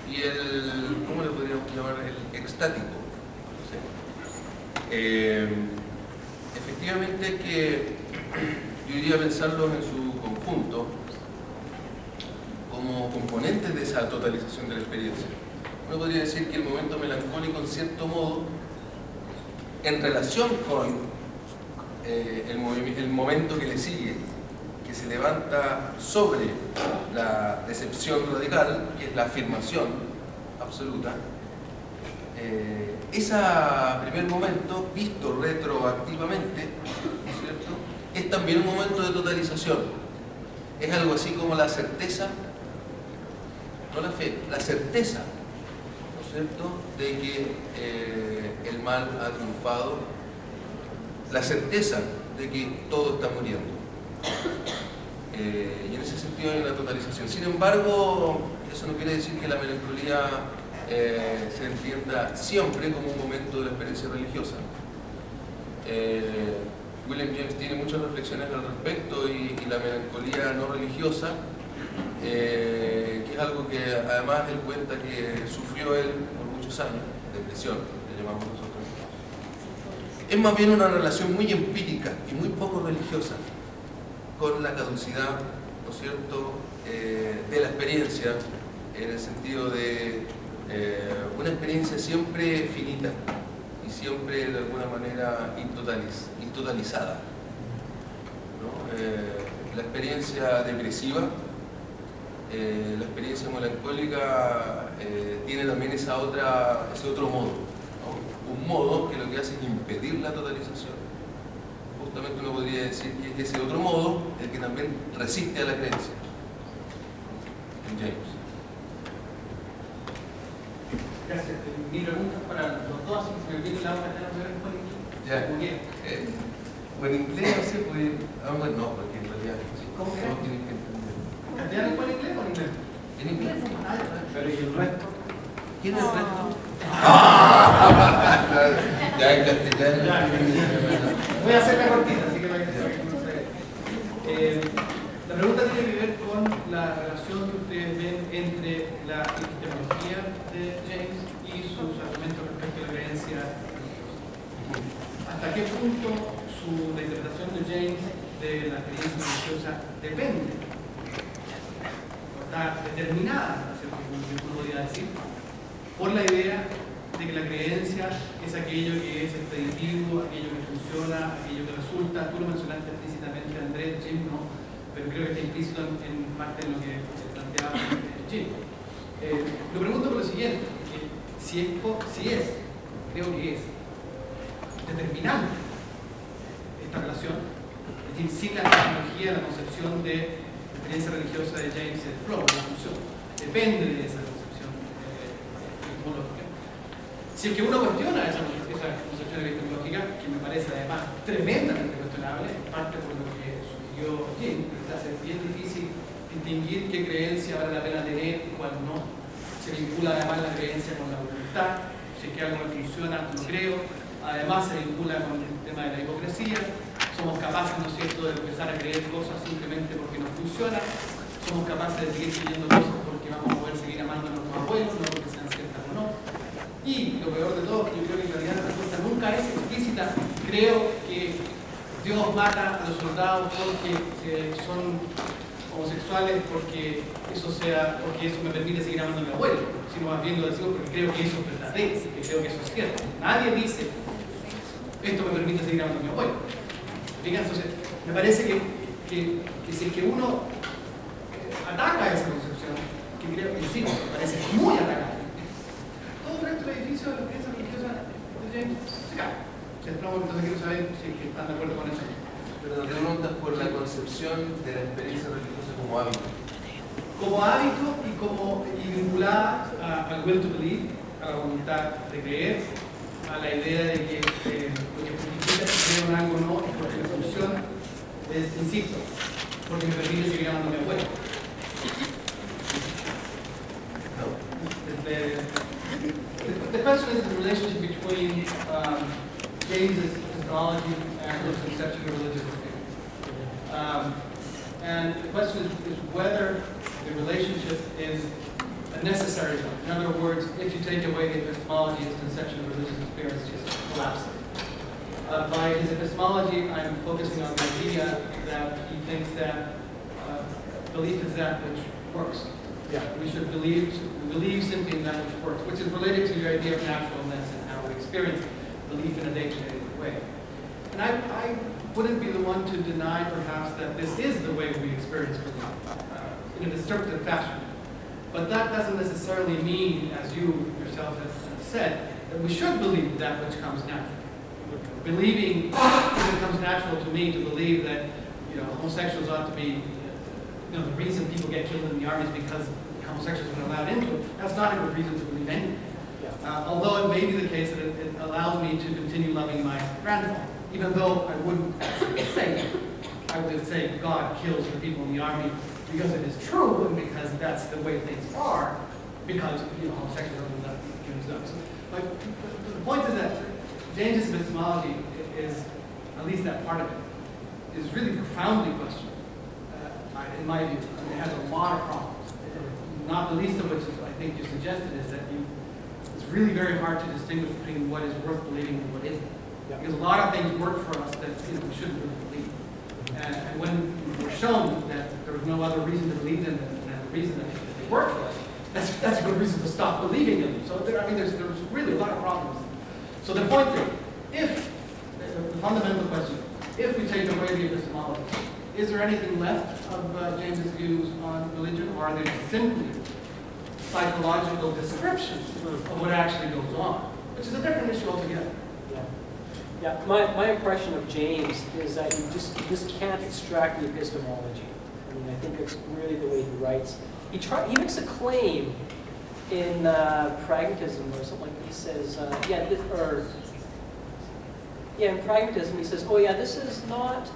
y el, ¿cómo le podríamos llamar? El extático. Efectivamente que yo iría a pensarlos en su conjunto como componentes de esa totalización de la experiencia. Uno podría decir que el momento melancólico, en cierto modo, en relación con el momento que le sigue, que se levanta sobre la decepción radical, que es la afirmación absoluta, ese primer momento, visto retroactivamente, ¿no es cierto?, es también un momento de totalización. Es algo así como la certeza, no la fe, la certeza, ¿no es cierto?, de que el mal ha triunfado, la certeza de que todo está muriendo. Y en ese sentido hay una totalización. Sin embargo, eso no quiere decir que la melancolía se entienda siempre como un momento de la experiencia religiosa. William James tiene muchas reflexiones al respecto y la melancolía no religiosa, que es algo que además él cuenta que sufrió él por muchos años, depresión, le llamamos nosotros. Es más bien una relación muy empírica y muy poco religiosa con la caducidad, ¿no es cierto?, de la experiencia, en el sentido de una experiencia siempre finita y siempre de alguna manera intotalizada, ¿no? La experiencia depresiva, la experiencia melancólica tiene también ese otro modo, ¿no? Un modo que lo que hace es impedir la totalización. Justamente uno podría decir que es ese otro modo el que también resiste a la creencia. En James. Gracias. Mi pregunta es para los dos, si me viene la hoja de la con inglés. Ya. ¿Cómo que? O en inglés, no sé, pues, no, porque en realidad ¿Cómo que? todos tienen que entender. ¿En castellano con inglés o en inglés? En inglés. Pero ¿y el resto? ¿Quién es el resto? Ya en castellano. Voy a hacerla cortita, así que no hay que no sé. La pregunta tiene que ver con la relación que ustedes ven entre la epistemología de James y sus argumentos respecto a la creencia religiosa. ¿Hasta qué punto la interpretación de James de la creencia religiosa depende, o está determinada, uno podría decir, por la idea de que la creencia es aquello que es expeditivo, aquello que funciona, aquello que resulta? Tú lo mencionaste explícitamente, Andrés, Jim no, pero creo que está implícito en parte de lo que planteaba Jim. Lo pregunto por lo siguiente, creo que es determinante esta relación, es decir, sin la tecnología, la concepción de la experiencia religiosa de James es flow, la función, depende de esa concepción epistemológica. Si es que uno cuestiona esa concepción epistemológica, que me parece además tremendamente cuestionable, en parte por lo que sugirió Jim, se hace bien difícil distinguir qué creencia vale la pena tener y cuál no. Se vincula además la creencia con la voluntad, si es que algo no funciona, no creo. Además se vincula con el tema de la hipocresía. Somos capaces, ¿no es cierto?, de empezar a creer cosas simplemente porque no funcionan. Somos capaces de seguir creyendo cosas porque vamos a poder seguir amando a nuestros abuelos, no porque sean ciertas o no. Y lo peor de todo, yo creo que en realidad la respuesta nunca es explícita. Creo que Dios mata a los soldados porque son homosexuales, porque eso me permite seguir amando a mi abuelo, sino más bien lo decimos porque creo que eso es verdadero, que creo que eso es cierto. Nadie dice, esto me permite seguir amando a mi abuelo. Fíjense, entonces, me parece que si es que uno ataca esa concepción, que creo que sí, me parece muy atacable, todo el resto del edificio de la creencia religiosa de James se cae. Entonces quiero saber si es que están de acuerdo con eso. Pero te preguntas por la concepción de la experiencia religiosa como hábito. Como hábito y vinculada al will to believe, a la voluntad de creer, a la idea de que lo que significa si creo en algo o no es porque me funciona, es, insisto, porque me permite seguir amando a mi abuelo. No. The question is the relationship between James's epistemology and his conception of religious faith. And the question is whether the relationship is a necessary one. In other words, if you take away the epistemology, his conception of religious experience just collapses. By his epistemology, I'm focusing on the idea that he thinks that belief is that which works. Yeah. We should believe simply in that which works, which is related to the idea of naturalness and how we experience belief in a day-to-day way. And I wouldn't be the one to deny, perhaps, that this is the way we experience belief in a descriptive fashion. But that doesn't necessarily mean, as you yourself have said, that we should believe that which comes natural. Believing, if it comes natural to me to believe that homosexuals ought to be, the reason people get killed in the army is because homosexuals have been allowed into it, that's not a good reason to believe anything. Although it may be the case that it allows me to continue loving my grandfather, even though I wouldn't say that. I would say God kills the people in the army because it is true and because that's the way things are, because homosexuality is not James Dunn. So, but the point is that James's epistemology is, at least that part of it, is really profoundly questioned, in my view. It has a lot of problems, not the least of which, I think you suggested, is that it's really very hard to distinguish between what is worth believing and what isn't. Yeah. Because a lot of things work for us that we shouldn't really believe. And when we're shown that there was no other reason to believe them than the reason that they work for us, that's a good reason to stop believing in them. So there's really a lot of problems. So the point is, the fundamental question, if we take away the epistemology, is there anything left of James's views on religion, or are they simply psychological descriptions of what actually goes on, which is a different issue altogether? Yeah, my impression of James is that you just can't extract the epistemology. I mean, I think it's really the way he writes. He makes a claim in Pragmatism or something like that. He says, in Pragmatism he says, oh yeah, this is not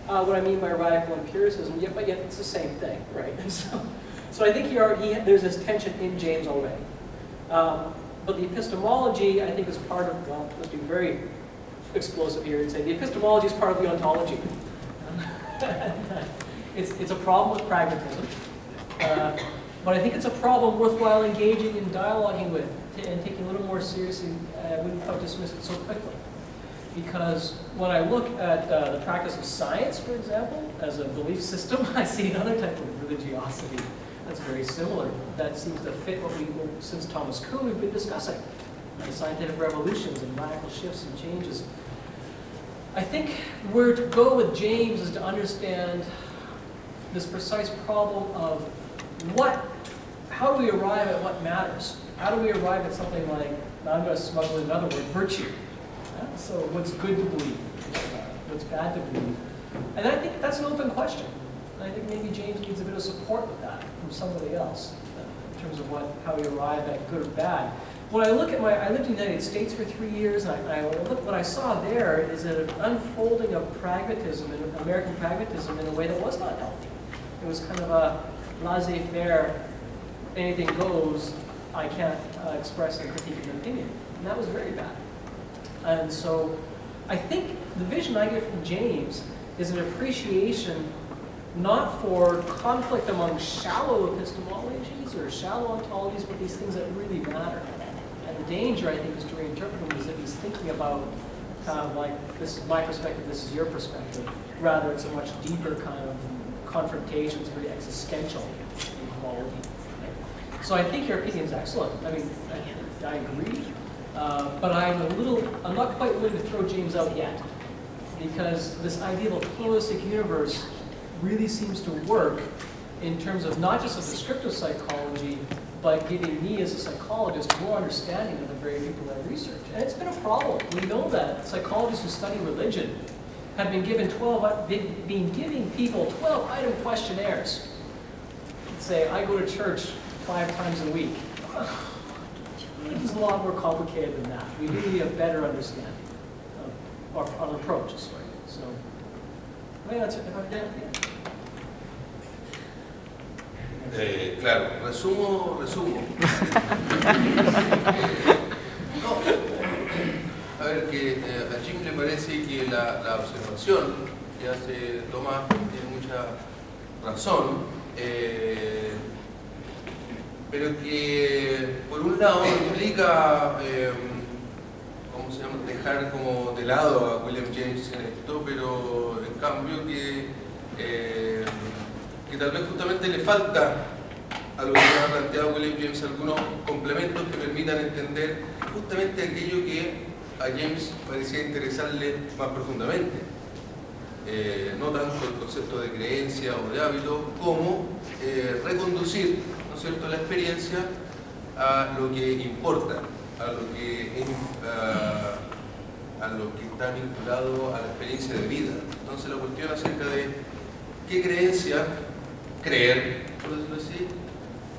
what I mean by radical empiricism, but yet it's the same thing, right? So I think there's this tension in James already. But the epistemology, I think, is part of, well, let's be very explosive here and say the epistemology is part of the ontology. It's a problem with pragmatism, but I think it's a problem worthwhile engaging and dialoguing with and taking a little more seriously. I wouldn't dismiss it so quickly. Because when I look at the practice of science, for example, as a belief system, I see another type of religiosity that's very similar. That seems to fit what since Thomas Kuhn, we've been discussing. The scientific revolutions and radical shifts and changes. I think where to go with James is to understand this precise problem of how do we arrive at what matters? How do we arrive at something like, now I'm going to smuggle in another word, virtue. So what's good to believe? What's bad to believe? And I think that's an open question. And I think maybe James needs a bit of support with that from somebody else in terms of how we arrive at good or bad. When I look at I lived in the United States for 3 years, and what I saw there is an unfolding of pragmatism, and American pragmatism, in a way that was not healthy. It was kind of a laissez-faire, anything goes, I can't express and critique an opinion. And that was very bad. And so I think the vision I get from James is an appreciation not for conflict among shallow epistemologies or shallow ontologies, but these things that really matter. And the danger, I think, is to reinterpret them as if he's thinking about kind of like, this is my perspective, this is your perspective. Rather, it's a much deeper kind of confrontation, it's very existential in quality. So I think your opinion is excellent. I mean, I agree. But I'm not quite willing to throw James out yet, because this idea of a pluralistic universe really seems to work in terms of not just of descriptive psychology, but giving me as a psychologist more understanding of the very people I research. And it's been a problem. We know that psychologists who study religion have been giving giving people 12-item questionnaires. Let's say, I go to church 5 times a week. It's a lot more complicated than that. We do need a better understanding of our approaches. So, that's it. Claro, resumo. No, a ver, que a Jim le parece que la observación que hace Tomás tiene mucha razón, pero que por un lado implica dejar como de lado a William James en esto, pero en cambio que tal vez justamente le falta a lo que ha planteado William James algunos complementos que permitan entender justamente aquello que a James parecía interesarle más profundamente. No tanto el concepto de creencia o de hábito, como reconducir, ¿no es cierto?, la experiencia a lo que importa, a lo que está vinculado a la experiencia de vida. Entonces la cuestión acerca de qué creencia creer, por decirlo así,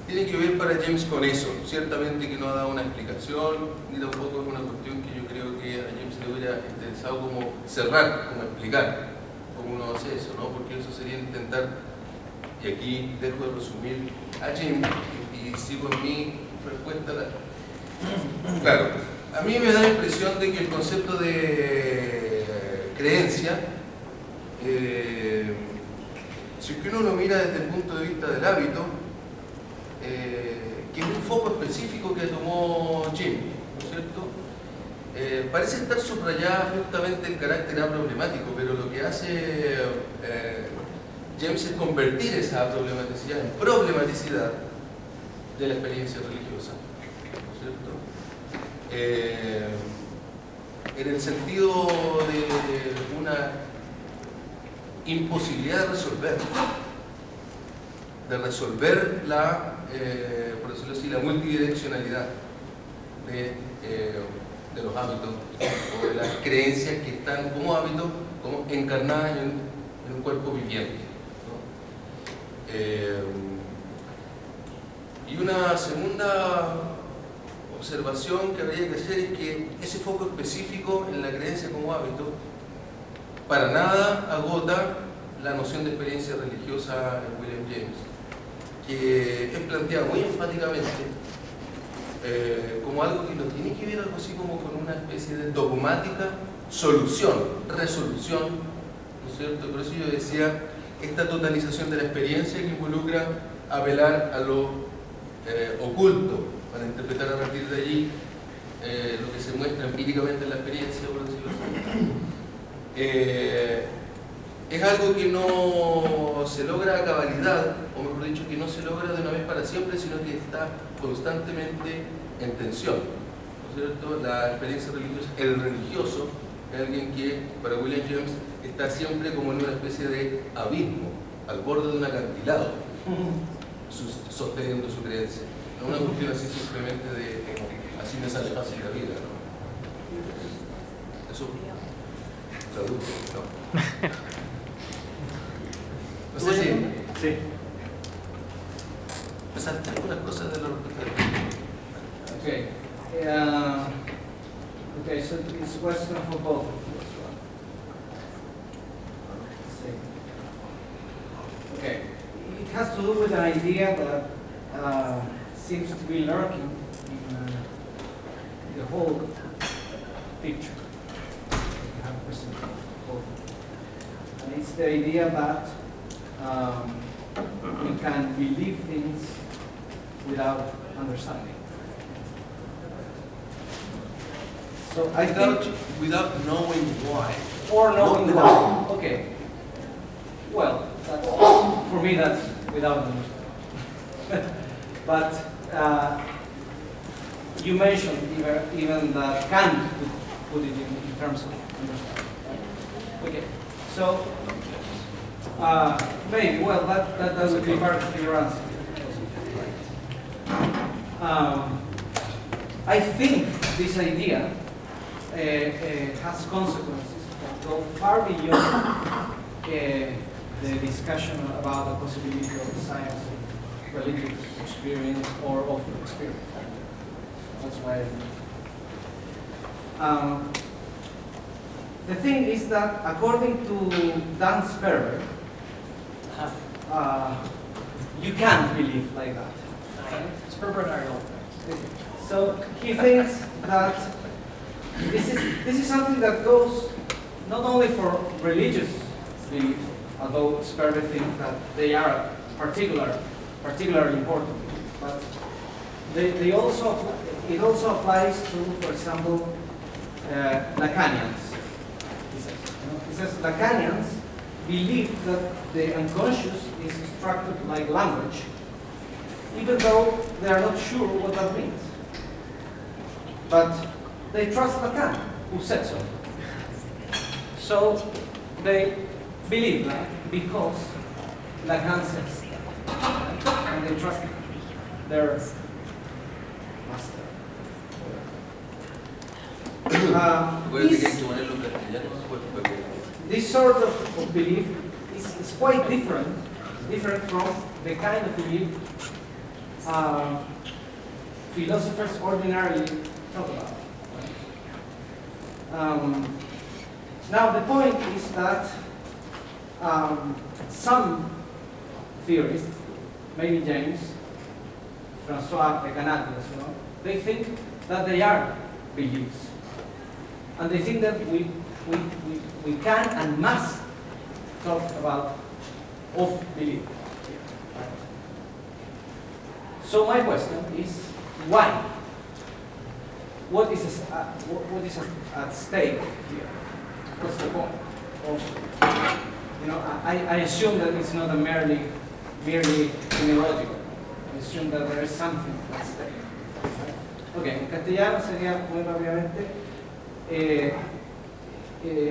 tiene que ver para James con eso. Ciertamente que no ha dado una explicación, ni tampoco es una cuestión que yo creo que a James le hubiera interesado como cerrar, como explicar cómo uno hace eso, ¿no? Porque eso sería intentar, y aquí dejo de resumir a James y sigo en mi respuesta a la... Claro, a mí me da la impresión de que el concepto de creencia, si es que uno lo mira desde el punto de vista del hábito, que es un foco específico que tomó Jim, ¿no es cierto? Parece estar subrayada justamente el carácter problemático, pero lo que hace James es convertir esa problematicidad en problematicidad de la experiencia religiosa, ¿no es cierto? En el sentido de una imposibilidad de resolver la, por decirlo así, la multidireccionalidad de los hábitos o de las creencias que están como hábitos, como encarnadas en un cuerpo viviente, ¿no? Y una segunda observación que habría que hacer es que ese foco específico en la creencia como hábito para nada agota la noción de experiencia religiosa en William James, que es planteada muy enfáticamente como algo que no tiene que ver algo así como con una especie de dogmática resolución, ¿no es cierto? Por eso yo decía, esta totalización de la experiencia que involucra apelar a lo oculto para interpretar a partir de allí lo que se muestra empíricamente en la experiencia, por decirlo así. Es algo que no se logra a cabalidad, o mejor dicho, que no se logra de una vez para siempre, sino que está constantemente en tensión, ¿no es cierto? La experiencia religiosa, el religioso, es alguien que, para William James, está siempre como en una especie de abismo, al borde de un acantilado, sosteniendo su creencia. No una cuestión así simplemente de así me sale fácil la vida, ¿no? Eso traduce, ¿no? No sé si... Sí. Me salté algunas cosas de lo Okay. Okay, so it's a question for both of you as well. See. Okay. It has to do with an idea that seems to be lurking in the whole picture that you have presented, both. And it's the idea that we can believe things without understanding. So I think, without knowing why. or knowing No, why. Okay. Well, that's, for me that's without understanding. But you mentioned even that Kant could put it in terms of understanding. Right? Okay. So maybe, well, that would be part of your answer. I think this idea has consequences that go far beyond the discussion about the possibility of science of religious experience or of experience. That's why the thing is that according to Dan Sperber, you can't believe like that. Sperber and Arnold. So he thinks that this is something that goes not only for religious beliefs, although Sperber thinks that they are particularly important, but it also applies to, for example, Lacanians. He says Lacanians believe that the unconscious is structured like language, even though they are not sure what that means. But they trust Lacan, who said so. So they believe that because Lacan says, and they trust their master. This sort of belief is quite different from the kind of belief philosophers ordinarily talk about. Now the point is that some theorists, maybe James, Francois Recanati, they think that they are beliefs. And they think that we can and must talk about of belief. So my question is, why? What is at stake here? What's the point? I assume that it's not a merely genealogical. I assume that there is something at stake. Ok, en castellano sería muy rápidamente.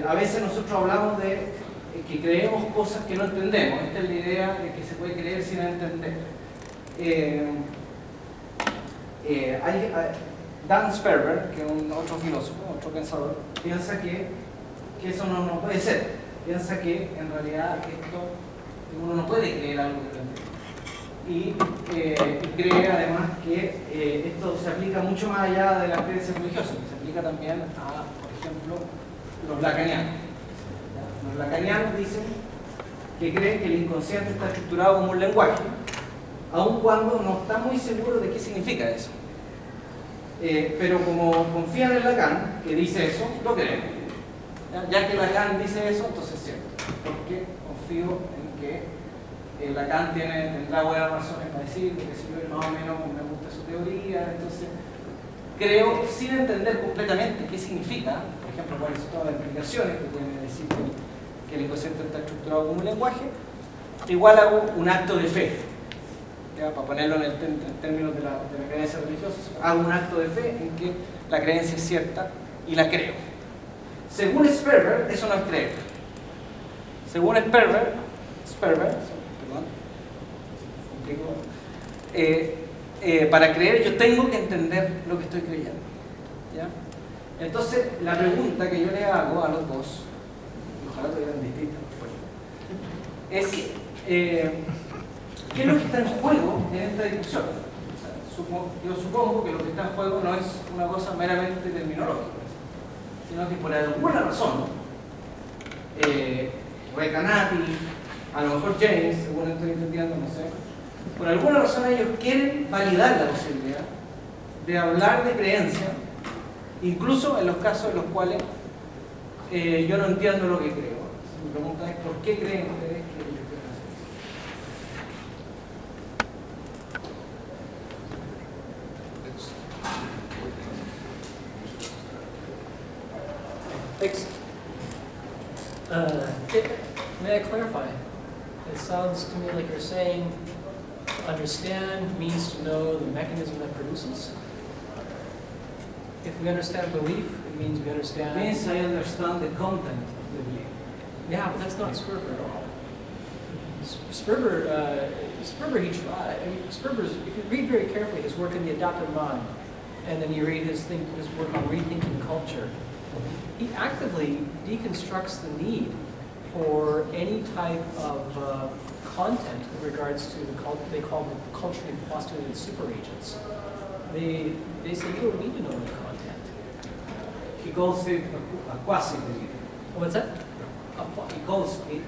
A veces nosotros hablamos de que creemos cosas que no entendemos. Esta es la idea de que se puede creer sin entender. Dan Sperber, que es otro filósofo, otro pensador, piensa que eso no puede ser. Piensa que en realidad uno no puede creer algo que no entiende. Y cree además que esto se aplica mucho más allá de las creencias religiosas, se aplica también a, por ejemplo, los lacanianos. Los lacanianos dicen que creen que el inconsciente está estructurado como un lenguaje, aun cuando no está muy seguro de qué significa eso. Pero como confían en Lacan, que dice eso, lo creen. Ya que Lacan dice eso, entonces es cierto, porque confío en que Lacan tendrá buenas razones para decir que si yo más o menos me gusta su teoría, entonces creo, sin entender completamente qué significa, por ejemplo, cuáles son todas las implicaciones que pueden decir que el inconsciente está estructurado como un lenguaje, igual hago un acto de fe, ¿ya? Para ponerlo en términos de la creencia religiosa, hago un acto de fe en que la creencia es cierta y la creo. Según Sperber, eso no es creer. Según Sperber, para creer yo tengo que entender lo que estoy creyendo, ¿ya? Entonces la pregunta que yo le hago a los dos, ojalá tuvieran distintas respuestas, es ¿qué es lo que está en juego en esta discusión? O sea, yo supongo que lo que está en juego no es una cosa meramente terminológica, sino que por alguna razón Recanati, a lo mejor James, según estoy entendiendo, no sé, por alguna razón ellos quieren validar la posibilidad de hablar de creencia, incluso en los casos en los cuales yo no entiendo lo que creo. Mi pregunta es, ¿por qué creen ustedes que ellos quieren hacer eso? May I clarify? It sounds to me like you're saying understand means to know the mechanism that produces. If we understand belief, it means we understand... It means I understand the content of the belief. Yeah, but that's not Sperber at all. Sperber, he tried. I mean, Sperber's, if you read very carefully his work in the adaptive mind, and then you read his work on rethinking culture, he actively deconstructs the need for any type of content in regards to they call them culturally postulated superagents. They say you don't need to know the content. He calls it a quasi-belief. What's that? He calls it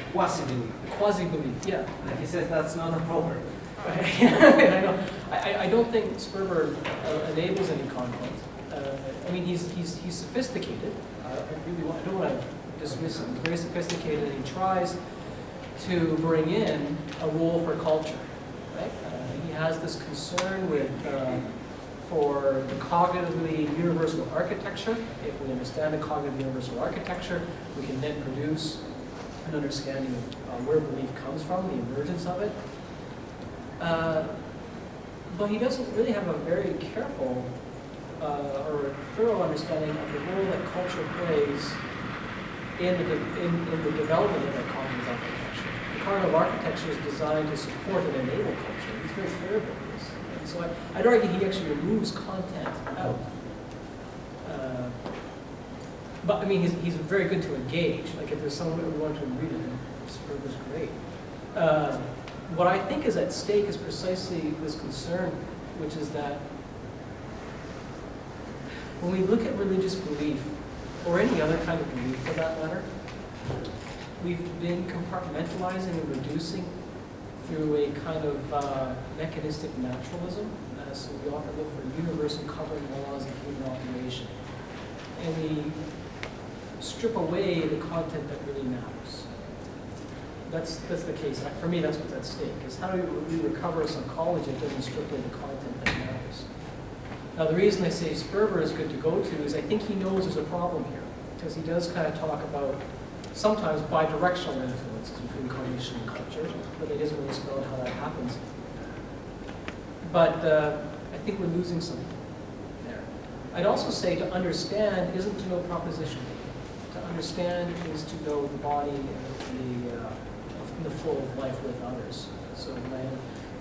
a quasi-belief. Quasi-belief, yeah. And he says that's not appropriate. I know. I don't think Sperber enables any content. I mean, he's sophisticated. I don't want to dismiss him. He's very sophisticated, and he tries to bring in a role for culture. Right? He has this concern for the cognitively universal architecture. If we understand the cognitive universal architecture, we can then produce an understanding of where belief comes from, the emergence of it. But he doesn't really have a very careful or thorough understanding of the role that culture plays in the development of that cognitive architecture. The cognitive architecture is designed to support and enable culture. He's very clear about this. And so I'd argue he actually removes content out. But I mean, he's very good to engage. Like if there's someone who wants to read it, Sperber's great. What I think is at stake is precisely this concern, which is that when we look at religious belief, or any other kind of belief for that matter, we've been compartmentalizing and reducing through a kind of mechanistic naturalism. So we often look for universal covering laws of human operation. And we strip away the content that really matters. That's the case. For me, that's what's at stake, is how do we recover a psychology that doesn't strip away the content that matters? Now, the reason I say Sperber is good to go to is I think he knows there's a problem here, because he does kind of talk about sometimes bidirectional influences between cognition and culture, but he doesn't really spell out how that happens. But I think we're losing something there. I'd also say to understand isn't to know proposition. To understand is to know the body and the flow of life with others. So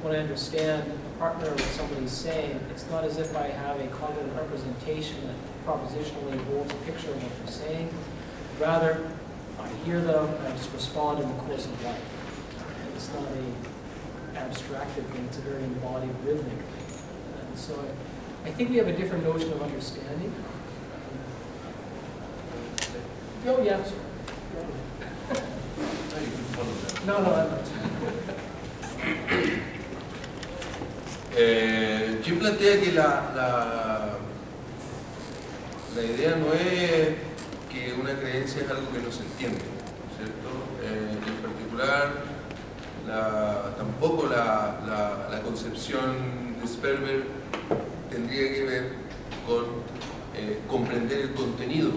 when I understand a partner what somebody's saying, it's not as if I have a cognitive representation that propositionally holds a picture of what they're saying. Rather, I hear them and I just respond in the course of life. And it's not a abstracted thing, it's a very embodied rhythmic thing. And so I think we have a different notion of understanding. Oh, yeah. No, I'm not. Jim plantea que la idea no es que una creencia es algo que no se entiende, ¿cierto? En particular, tampoco la concepción de Sperber tendría que ver con comprender el contenido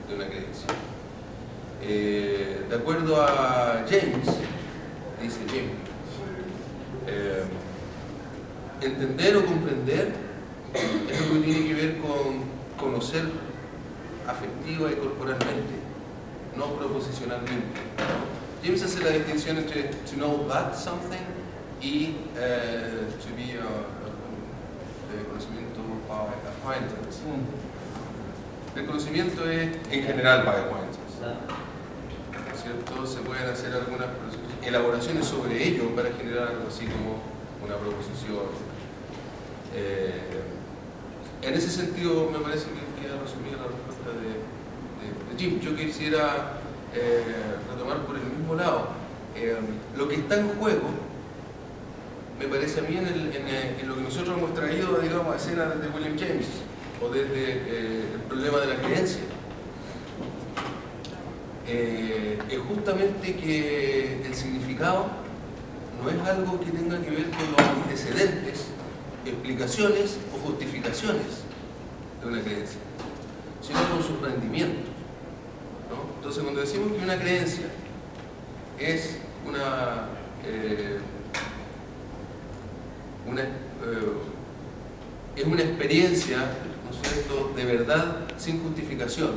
de una creencia. De acuerdo a James, dice Jim, entender o comprender es lo que tiene que ver con conocer afectiva y corporalmente, no proposicionalmente. James hace la distinción entre to know that something y to be de conocimiento by acquaintance. El conocimiento es en general by acquaintance, ¿cierto? Se pueden hacer algunas elaboraciones sobre ello para generar algo así como una proposición. En ese sentido me parece que queda resumida la respuesta de Jim. Yo quisiera retomar por el mismo lado. Lo que está en juego, me parece a mí en lo que nosotros hemos traído, digamos, a escena desde William James, o desde el problema de la creencia, es justamente que el significado no es algo que tenga que ver con los antecedentes, explicaciones o justificaciones de una creencia, sino con sus rendimientos, ¿no? Entonces, cuando decimos que una creencia es una experiencia, ¿no es cierto?, de verdad sin justificación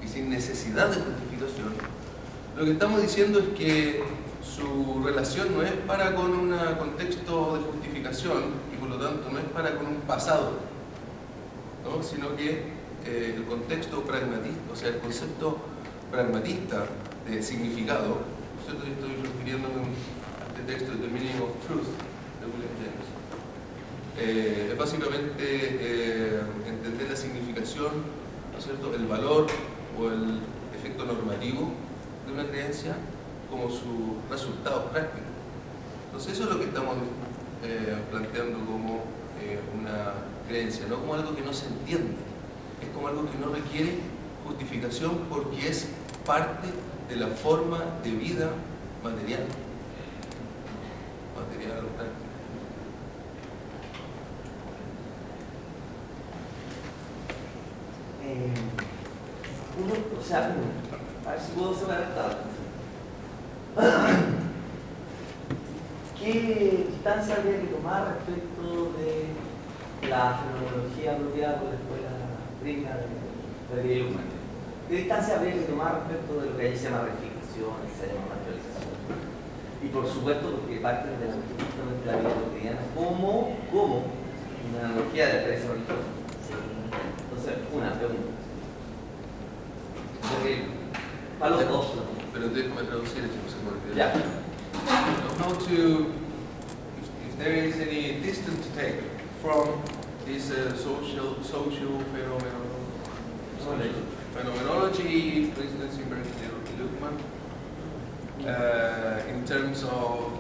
y sin necesidad de justificación, lo que estamos diciendo es que su relación no es para con un contexto de justificación y por lo tanto no es para con un pasado, ¿no?, sino que el contexto pragmatista, o sea, el concepto pragmatista de significado, ¿no es cierto? Yo estoy refiriéndome a este texto de The Meaning of Truth de William James. Es básicamente entender la significación, ¿no es cierto?, el valor o el efecto normativo de una creencia como sus resultados prácticos. Entonces eso es lo que estamos planteando como una creencia, no como algo que no se entiende, es como algo que no requiere justificación porque es parte de la forma de vida material o práctica. A ver si puedo separar esta. ¿Qué distancia habría que tomar respecto de la fenomenología apropiada por la escuela gringa de Luhmann? ¿Qué distancia habría que tomar respecto de lo que allí se llama reificación, se llama materialización? Y por supuesto, porque parte de justamente la vida cotidiana como una analogía de la experiencia religiosa. Entonces, una pregunta. Para los dos. Pero déjame traducir esto, no se me olvide. Ya. How to, if there is any distance to take from this social phenomenology, for instance, in Berkeley Luhmann, in terms of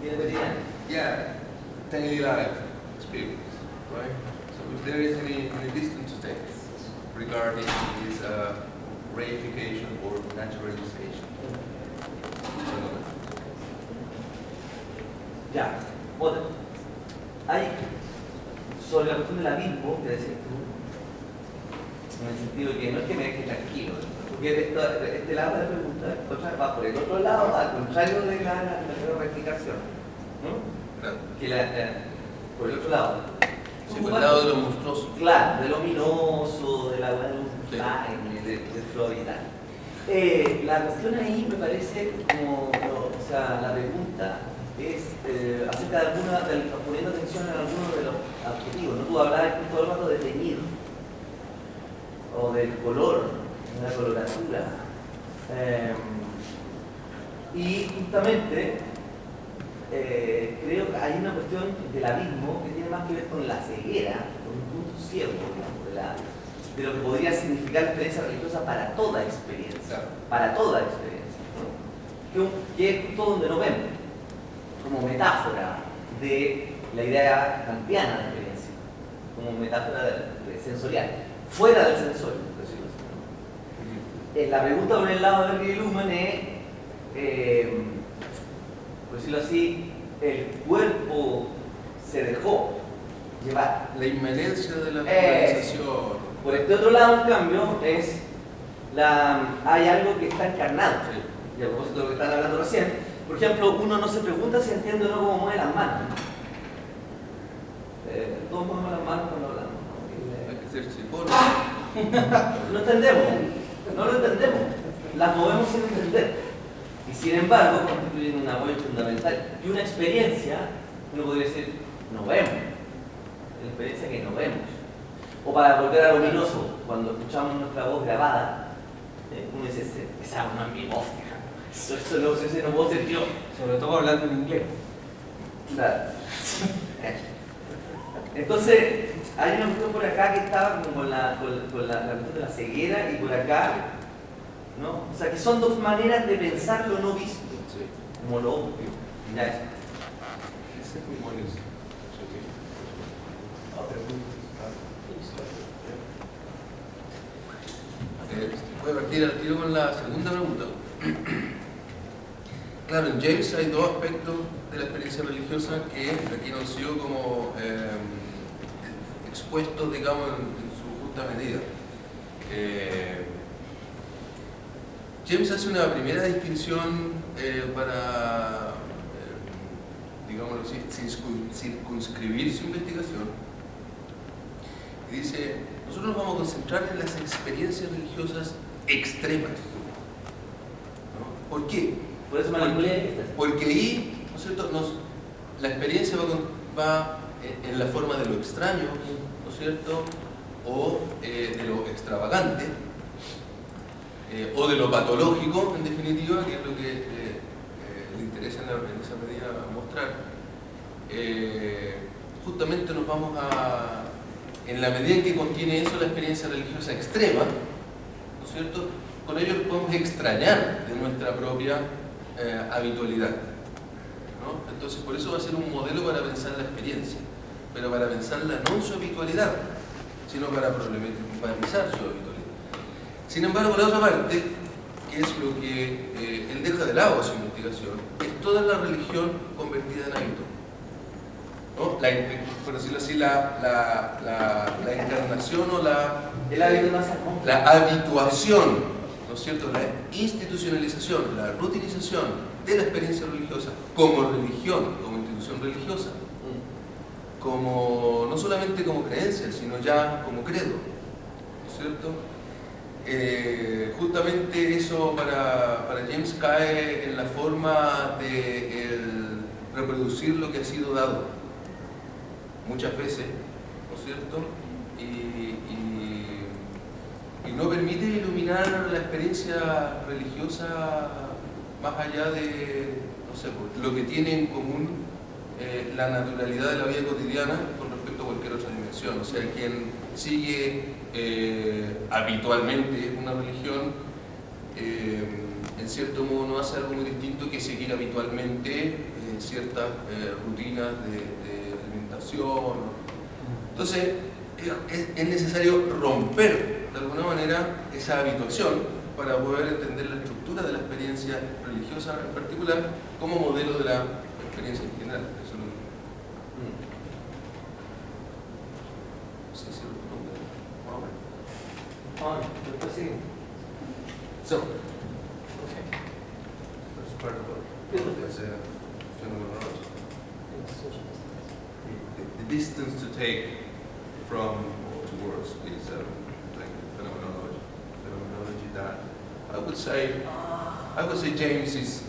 Tiene meridiano. Yeah, daily life experience, right? So if there is any distant states regarding this reification or naturalization. Ya, otra. Hay, sobre la cuestión del abismo, que decías tú, en el sentido de que no es que me deje tranquilo, porque este lado de la pregunta va por el otro lado, al contrario de la reificación, ¿no? Claro. Que por el otro lado. Sí, por el lado de lo monstruoso. Claro, de lo ominoso, de la de Freud y tal. La cuestión ahí me parece como, o sea, la pregunta es acerca de poniendo atención en algunos de los adjetivos, ¿no? Tú hablabas todo el rato de teñir, o del color, de la coloratura. Y justamente creo que hay una cuestión del abismo que tiene más que ver con la ceguera, con un punto ciego, digamos, de lo que podría significar la experiencia religiosa para toda experiencia, Claro. para toda experiencia, ¿no? Que es justo donde no vemos, como metáfora de la idea kantiana de experiencia, como metáfora de sensorial, fuera del sensorio, por decirlo así. La pregunta por el lado de Berger y Luhmann es, por decirlo así, el cuerpo se dejó llevar. La inmanencia de la realización. Por este otro lado, en cambio, hay algo que está encarnado. Y a propósito de lo que están hablando recién, por ejemplo, uno no se pregunta si entiende o no cómo mueve las manos. Todos movemos las manos cuando hablamos, ¿no? Hay que ser psicólogo. No entendemos, no lo entendemos, las movemos sin entender. Y sin embargo, constituyen un apoyo fundamental. Y una experiencia, uno podría decir, no vemos. Una experiencia que no vemos. O para volver a lo ominoso, cuando escuchamos nuestra voz grabada, uno dice, esa no es mi voz, eso no puedo ser yo. Sobre todo hablando en inglés. Claro. Entonces, hay una cuestión por acá que estaba como con la cuestión de la ceguera y por acá, ¿no? O sea, que son dos maneras de pensar lo no visto, Sí. como lo obvio. Ya es. Ese es muy bueno. Voy a partir al tiro con la segunda pregunta. Claro, en James hay dos aspectos de la experiencia religiosa que aquí no han sido como expuestos, digamos, en su justa medida. James hace una primera distinción para, digámoslo así, circunscribir su investigación. Y dice, nosotros nos vamos a concentrar en las experiencias religiosas extremas. ¿No? ¿Por qué? Por eso me manipulé. Porque ahí, ¿no es cierto?, la experiencia va en la forma de lo extraño, ¿no es cierto?, o de lo extravagante, o de lo patológico, en definitiva, que es lo que le interesa en esa medida mostrar. Justamente nos vamos a, en la medida en que contiene eso la experiencia religiosa extrema, ¿no es cierto?, con ello podemos extrañar de nuestra propia habitualidad, ¿no? Entonces, por eso va a ser un modelo para pensar la experiencia, pero para pensarla no en su habitualidad, sino para problematizar su habitualidad. Sin embargo, la otra parte, que es lo que él deja de lado a su investigación, es toda la religión convertida en hábito, ¿no? Por decirlo así, la encarnación o El hábito más armónico. la habituación, ¿no es cierto?, la institucionalización, la rutinización de la experiencia religiosa como religión, como institución religiosa, como, no solamente como creencia, sino ya como credo, ¿no es cierto? Justamente eso para James cae en la forma de reproducir lo que ha sido dado muchas veces, ¿no es cierto? Y no permite iluminar la experiencia religiosa más allá de, no sé, lo que tiene en común la naturalidad de la vida cotidiana con respecto a cualquier otra dimensión. O sea, quien sigue habitualmente una religión, en cierto modo no hace algo muy distinto que seguir habitualmente ciertas rutinas de alimentación. Entonces, es necesario romper de alguna manera esa habituación para poder entender la estructura de la experiencia religiosa en particular como modelo de la experiencia en general. Eso no sé si lo responde. Más o menos. Después sí. So, first part about is phenomenology. The distance to take from or towards is like phenomenology that I would say James is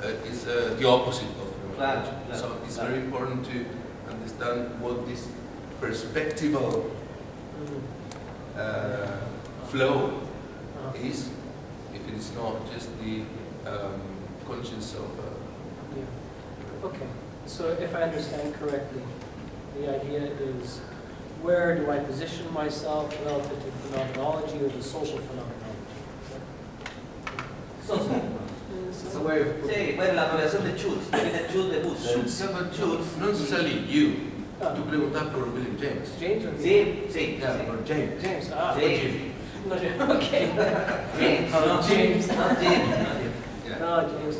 the opposite of phenomenology. Claro. So it's very important to understand what this perspectival flow is, if it is not just the conscience of. Yeah. Okay, so if I understand correctly, the idea is where do I position myself relative to phenomenology or the social phenomenology? So where, sí, bueno, la abreviación de Schutz, tiene Schutz de Husserl. Not necessarily you. Tú preguntas por William James. James or Sí, sí, Yeah, sí. or James. James, James. No, James. Okay. James, Oh, no James. Not James. Yeah. No, James.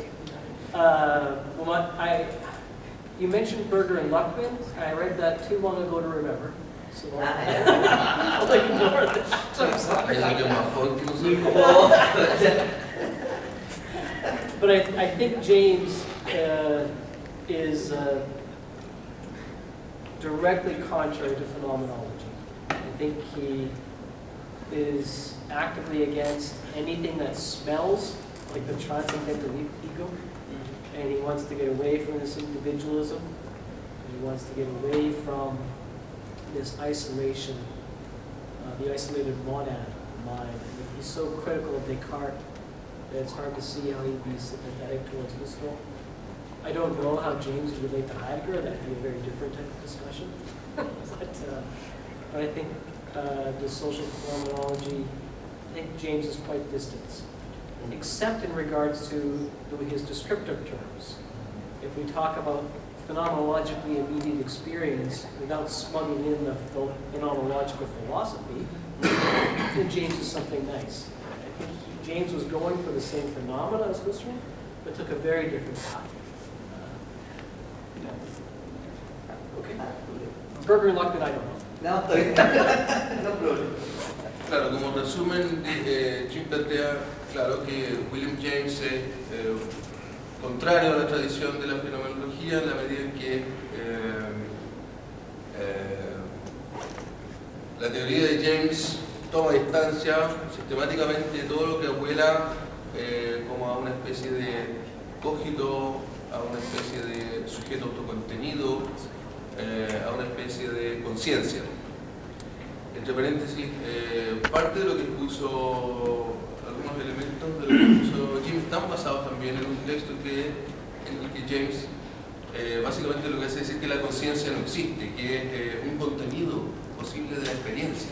You mentioned Berger and Luckman. I read that too long ago to remember. So I'll ignore this. I'm sorry. Hay alguien más joven que nosotros. But I think James is directly contrary to phenomenology. I think he is actively against anything that smells like the transcendental ego, and he wants to get away from this individualism, and he wants to get away from this isolation, the isolated monad mind. He's so critical of Descartes that it's hard to see how he'd be sympathetic towards Husserl. I don't know how James would relate to Heidegger. That'd be a very different type of discussion. But I think the social phenomenology, I think James is quite distant, except in regards to his descriptive terms. If we talk about phenomenologically immediate experience without smuggling in the phenomenological philosophy, then James is something nice. I think James was going for the same phenomena as Husserl, but took a very different path. Okay. Berger and Luckman, I don't know. No, estoy bien. No problema. Claro, como resumen, Jim plantea, claro, que William James es contrario a la tradición de la fenomenología en la medida en que la teoría de James toma distancia sistemáticamente de todo lo que abuela como a una especie de cogito, a una especie de sujeto autocontenido, a una especie de conciencia. Entre paréntesis, parte de lo que puso, algunos elementos de lo que puso James están basados también en un texto en el que James básicamente lo que hace es decir que la conciencia no existe, que es un contenido posible de la experiencia.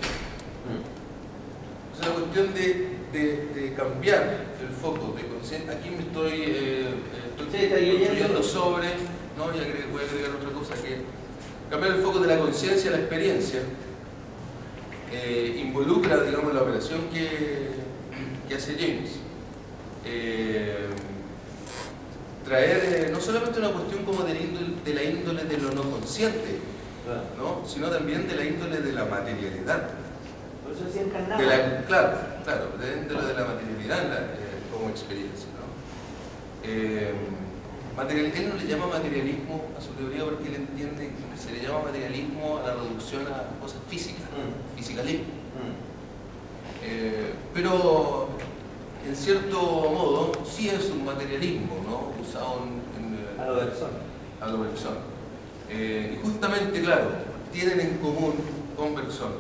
Es una cuestión de cambiar el foco de conciencia. Aquí me estoy construyendo sobre, ¿no? Y voy a agregar otra cosa, que cambiar el foco de la conciencia a la experiencia involucra, digamos, la operación que hace James. Traer no solamente una cuestión como de la índole de lo no consciente, ¿no? Sino también de la índole de la materialidad. Por eso es encarnado. Claro, de lo de la materialidad como experiencia, ¿no? Él no le llama materialismo a su teoría porque él entiende que se le llama materialismo a la reducción a cosas físicas, fisicalismo. Pero en cierto modo sí es un materialismo, ¿no? Usado a lo Bergson. A lo Bergson. Y justamente, claro, tienen en común con Bergson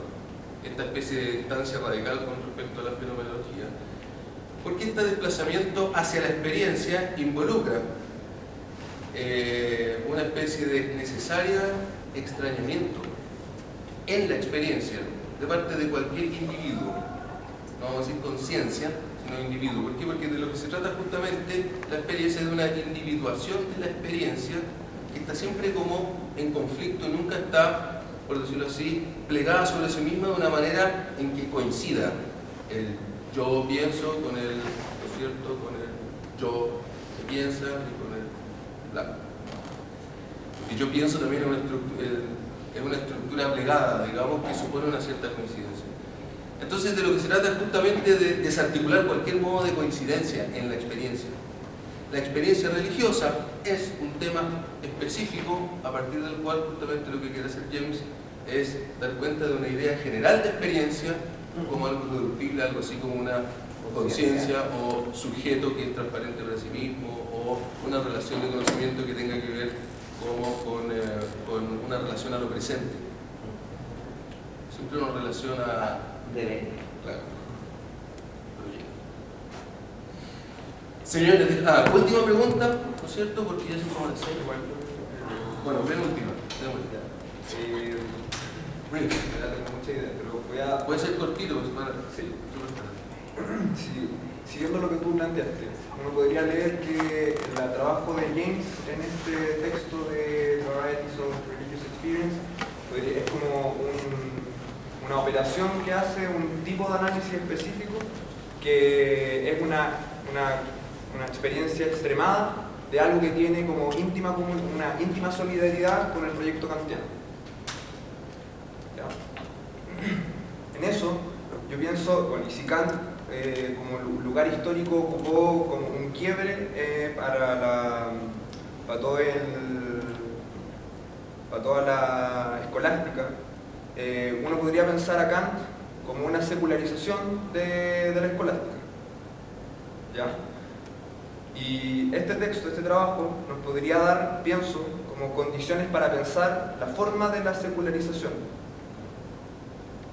esta especie de distancia radical con respecto a la fenomenología, porque este desplazamiento hacia la experiencia involucra una especie de necesario extrañamiento en la experiencia de parte de cualquier individuo, no vamos a decir conciencia, no individuo. ¿Por qué? Porque de lo que se trata justamente la experiencia es de una individuación de la experiencia que está siempre como en conflicto, nunca está, por decirlo así, plegada sobre sí misma de una manera en que coincida el yo pienso con el, ¿no es cierto?, con el yo que piensa y con el la. Porque yo pienso también es una estructura plegada, digamos, que supone una cierta coincidencia. Entonces, de lo que se trata es justamente de desarticular cualquier modo de coincidencia en la experiencia. La experiencia religiosa es un tema específico a partir del cual justamente lo que quiere hacer James es dar cuenta de una idea general de experiencia como algo reductible, algo así como una conciencia o sujeto que es transparente para sí mismo o una relación de conocimiento que tenga que ver como con una relación a lo presente. Siempre una relación a... Debe. Claro. Señores, última pregunta, ¿no es cierto? Porque ya se como las 6 igual. Bueno, penúltima. Bueno, no tengo mucha idea, pero voy a... Puede ser cortito, pues, para... Sí. Siguiendo lo que tú planteaste, uno podría leer que el trabajo de James en este texto de Varieties of Religious Experience es como una operación que hace un tipo de análisis específico que es una experiencia extremada de algo que tiene como una íntima solidaridad con el proyecto kantiano. ¿Ya? En eso, yo pienso, bueno, y si Kant como lugar histórico ocupó como un quiebre para toda la escolástica, uno podría pensar a Kant como una secularización de la escolástica. ¿Ya? Y este texto, este trabajo, nos podría dar, pienso, como condiciones para pensar la forma de la secularización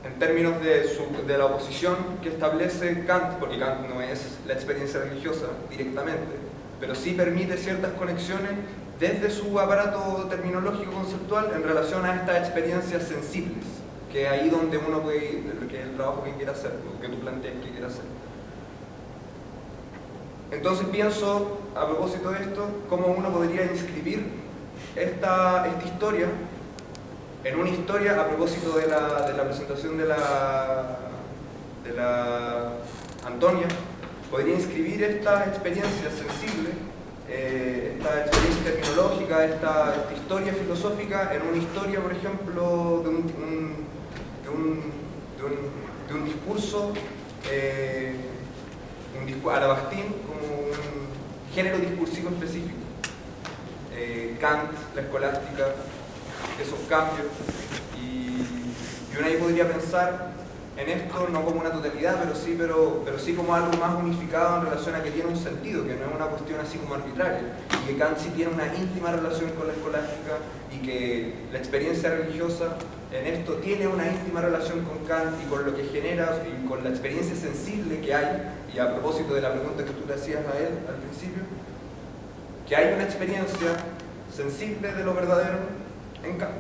en términos de la oposición que establece Kant, porque Kant no es la experiencia religiosa directamente, pero sí permite ciertas conexiones desde su aparato terminológico conceptual en relación a estas experiencias sensibles, que es ahí donde uno puede, que es el trabajo que quiere hacer, lo que tú planteas que quiere hacer. Entonces pienso, a propósito de esto, cómo uno podría inscribir esta historia en una historia, a propósito de la presentación de la Antonia, podría inscribir esta experiencia sensible, esta experiencia terminológica, esta historia filosófica en una historia, por ejemplo, de un discurso, a la Bakhtin, como un género discursivo específico. Kant, la escolástica, esos cambios, y uno ahí podría pensar en esto no como una totalidad, pero sí como algo más unificado en relación a que tiene un sentido, que no es una cuestión así como arbitraria, y que Kant sí tiene una íntima relación con la escolástica, y que la experiencia religiosa en esto tiene una íntima relación con Kant y con lo que genera y con la experiencia sensible que hay. Y a propósito de la pregunta que tú le hacías a él al principio, que hay una experiencia sensible de lo verdadero en Kant,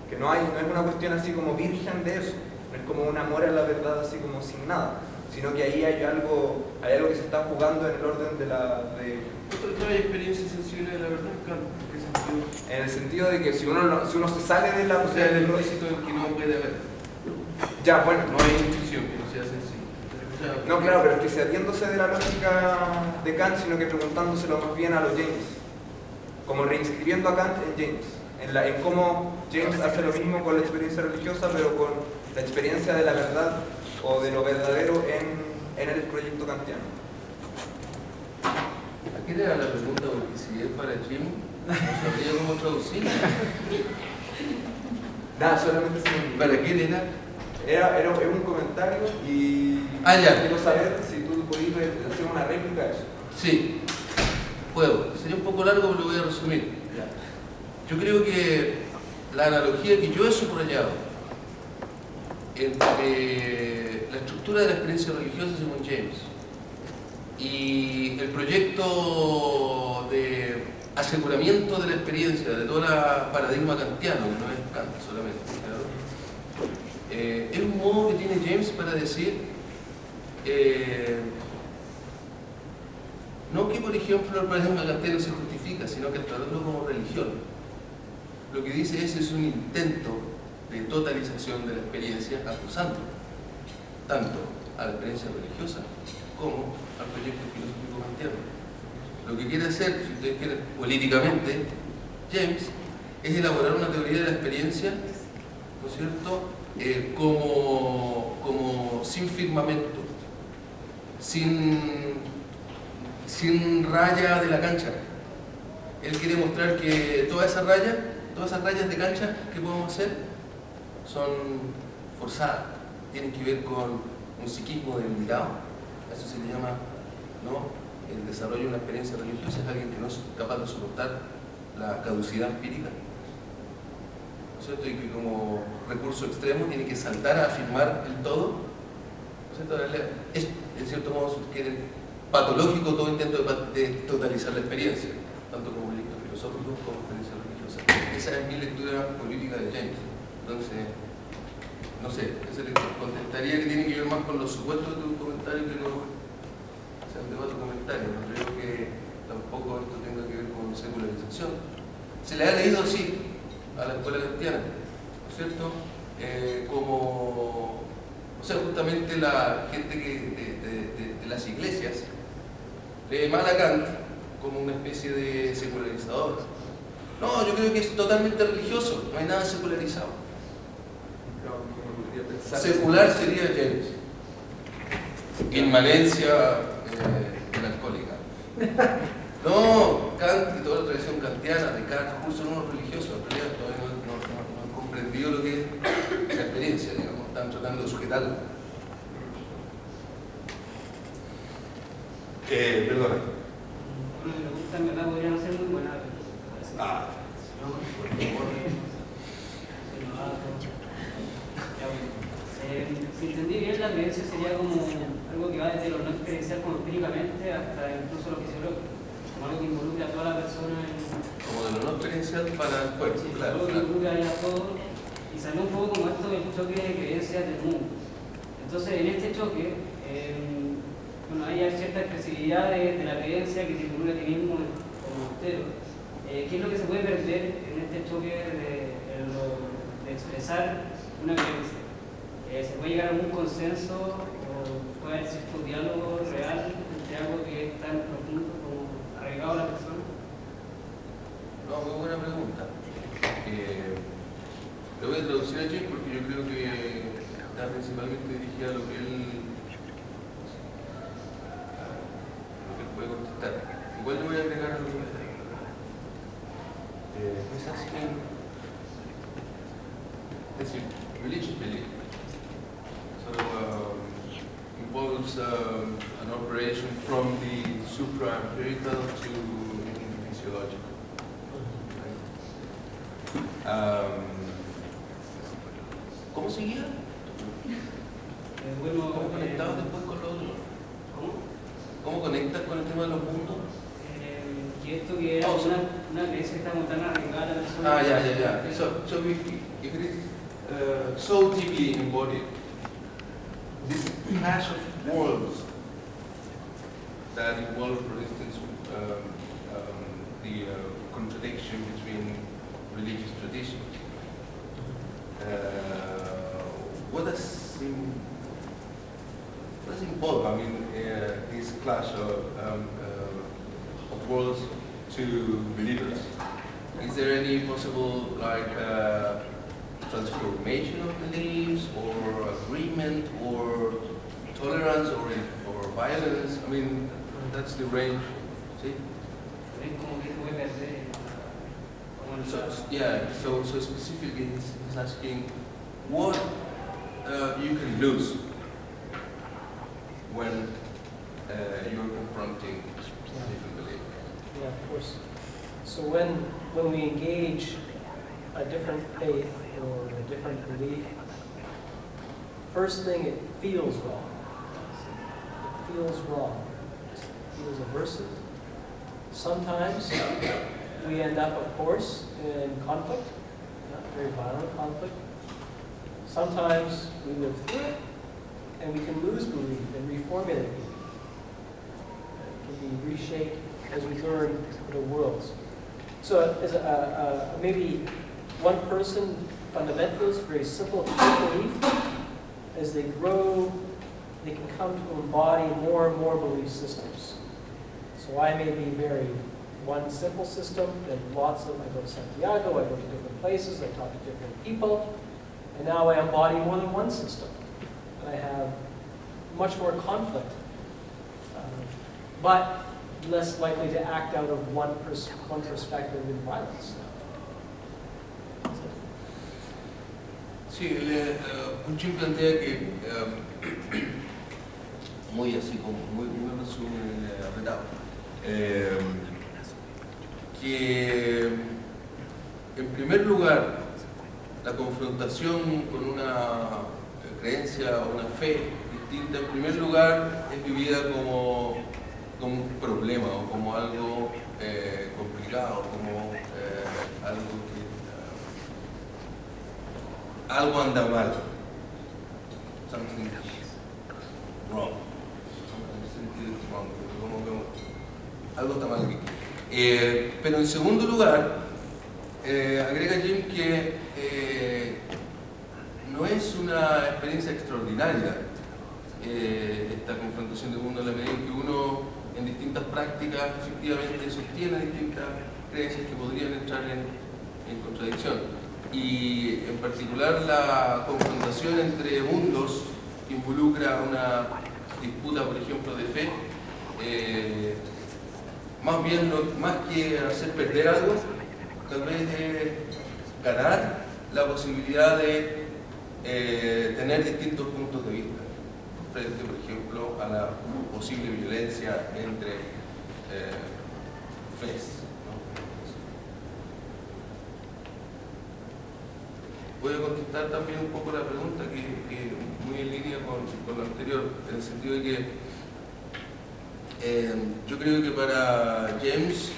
que no es una cuestión así como virgen de eso, no es como un amor a la verdad así como sin nada, sino que ahí hay algo que se está jugando en el orden de ¿No hay experiencia sensible de la verdad en Kant? ¿En qué sentido? en el sentido de que si uno se sale de la... O sea, el implícito en que no puede haber. Ya, bueno, No hay intuición que no sea sensible. no, claro, pero es que saliéndose de la lógica de Kant, sino que preguntándoselo más bien a los James, como reinscribiendo a Kant en James, en cómo James hace lo mismo con la experiencia religiosa, pero con la experiencia de la verdad o de lo verdadero en el proyecto kantiano. ¿A qué era la pregunta? Porque si es para Jim, no sabría cómo traducir. Nada, solamente ¿Para qué era? era un comentario y ya. quiero saber si tú podías hacer una réplica de eso. Sí, puedo. Sería un poco largo, pero lo voy a resumir. Yo creo que la analogía que yo he subrayado entre la estructura de la experiencia religiosa según James y el proyecto de aseguramiento de la experiencia de todo el paradigma kantiano, que no es Kant solamente, ¿claro? Es un modo que tiene James para decir No que, por ejemplo, el paradigma kantiano se justifica, sino que el tratarlo como religión. Lo que dice es un intento de totalización de la experiencia, acusando tanto a la experiencia religiosa como al proyecto filosófico kantiano. Lo que quiere hacer, si ustedes quieren, políticamente, James, es elaborar una teoría de la experiencia, ¿no es cierto?, como sin firmamento, sin raya de la cancha. Él quiere mostrar que todas esas rayas de cancha que podemos hacer son forzadas, tienen que ver con un psiquismo delimitado. Eso se le llama, ¿no?, el desarrollo de una experiencia religiosa. Es alguien que no es capaz de soportar la caducidad empírica, ¿no es cierto?, y que como recurso extremo tiene que saltar a afirmar el todo, ¿no es cierto? Es, en cierto modo, si quieren, patológico todo intento de totalizar la experiencia, tanto como proyecto filosófico como experiencia religiosa. Esa es mi lectura política de James. Entonces, no sé, esa contestaría que tiene que ver más con los supuestos de tu comentario que no sea un debate comentario. No creo que tampoco esto tenga que ver con secularización. Se le ha leído así a la escuela kantiana, ¿no es cierto? Como, o sea, justamente la gente de las iglesias lee mal a Kant como una especie de secularizador. No, yo creo que es totalmente religioso, no hay nada secularizado. Secular sería James. Inmanencia melancólica. No, Kant y toda la tradición kantiana, Descartes, son unos religiosos, en realidad todavía no han comprendido lo que es la experiencia, digamos, están tratando de sujetarla. Perdona. Una pregunta en verdad podría no ser muy buena. Ah, por favor. Si entendí bien, la creencia sería como algo que va desde lo no experiencial como empíricamente hasta incluso lo fisiológico, como algo que involucra a toda la persona Como de lo no experiencial para el cuerpo, sí, claro. algo que involucra ya todo, y salió un poco como esto del choque de creencias del mundo. Entonces, en este choque, bueno, hay cierta expresividad de la creencia que se involucra a ti mismo como entero. ¿Qué es lo que se puede perder en este choque de expresar una creencia? ¿Se puede llegar a algún consenso o puede haber cierto diálogo real entre algo que es tan profundo como arraigado a la persona? No, muy buena pregunta. Lo voy a traducir a James porque yo creo que está principalmente dirigida a lo que él puede contestar. Igual le voy a agregar a lo que me está. Es asking, es decir, religious belief. So involves an operation from the supra-empirical to the physiological. ¿Cómo seguía? Bueno, ¿Cómo conectabas después con lo otro? ¿Cómo conectas con el tema de los mundos? Que esto que era una creencia que está muy tan arraigada a la persona. Yeah. So if it is so deeply embodied, this clash of worlds that involve, for instance, the contradiction between religious traditions. What does involve? I mean, this clash of worlds to believers. Is there any possible transformation of beliefs, or agreement, or tolerance, or violence? I mean, that's the range. See? So specifically, he's asking what you can lose when you're confronting different beliefs. Yeah, of course. So when we engage a different faith or a different belief, first thing, it feels wrong. It feels wrong. It feels aversive. Sometimes we end up, of course, in conflict, not very violent conflict. Sometimes we live through it, and we can lose belief and reformulate belief. can be reshaped as we learn the worlds. So as maybe one person, fundamentals, very simple belief, as they grow, they can come to embody more and more belief systems. So I may be very one simple system, then lots of, I go to Santiago, I go to different places, I talk to different people, and now I embody more than one system. And I have much more conflict, but less likely to act out of one perspective in violence. Sí, Puchin plantea que, muy así, como muy resumen apretado, que en primer lugar la confrontación con una creencia o una fe distinta, en primer lugar es vivida como un problema o como algo complicado, como algo anda mal. Something wrong. Something is wrong. Algo está mal aquí. Pero en segundo lugar, agrega Jim que no es una experiencia extraordinaria esta confrontación de mundo, a la medida en que uno en distintas prácticas efectivamente sostiene distintas creencias que podrían entrar en contradicción. Y en particular la confrontación entre mundos que involucra una disputa, por ejemplo, de fe, más que hacer perder algo, tal vez ganar la posibilidad de tener distintos puntos de vista frente, por ejemplo, a la posible violencia entre fes. Voy a contestar también un poco la pregunta que muy en línea con lo anterior, en el sentido de que yo creo que para James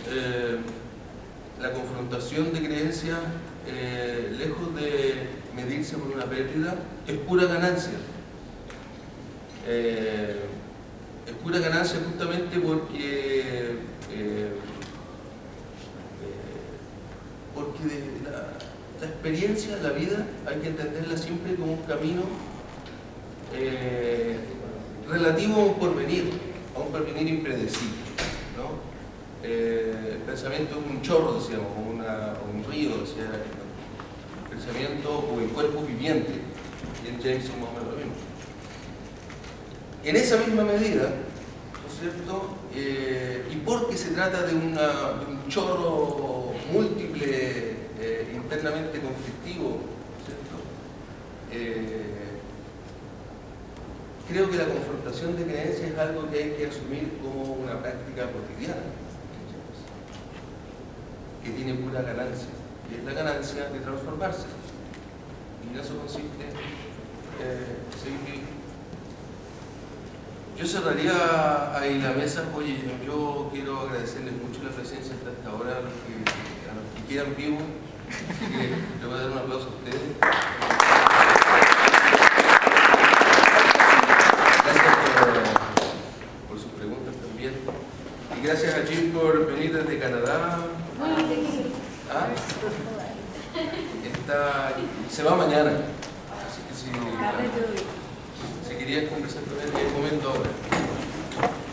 la confrontación de creencias, lejos de medirse por una pérdida, es pura ganancia. Es pura ganancia justamente porque la experiencia, la vida, hay que entenderla siempre como un camino relativo a un porvenir impredecible, ¿no? El pensamiento es un chorro, decíamos, o un río, decía, el pensamiento o el cuerpo viviente, y en James es más o menos lo mismo. En esa misma medida, ¿no es cierto? Y porque se trata de un chorro múltiple, internamente conflictivo, ¿cierto? Creo que la confrontación de creencias es algo que hay que asumir como una práctica cotidiana, que tiene pura ganancia, y es la ganancia de transformarse, y en eso consiste seguir vivo. Yo cerraría ahí la mesa. Oye, yo quiero agradecerles mucho la presencia hasta esta hora a los que quieran vivos, así que le voy a dar un aplauso a ustedes. Por sus preguntas también. Y gracias a Jim por venir desde Canadá. ¿Ah? Se va mañana. Así que si querías conversar con él, es el momento ahora.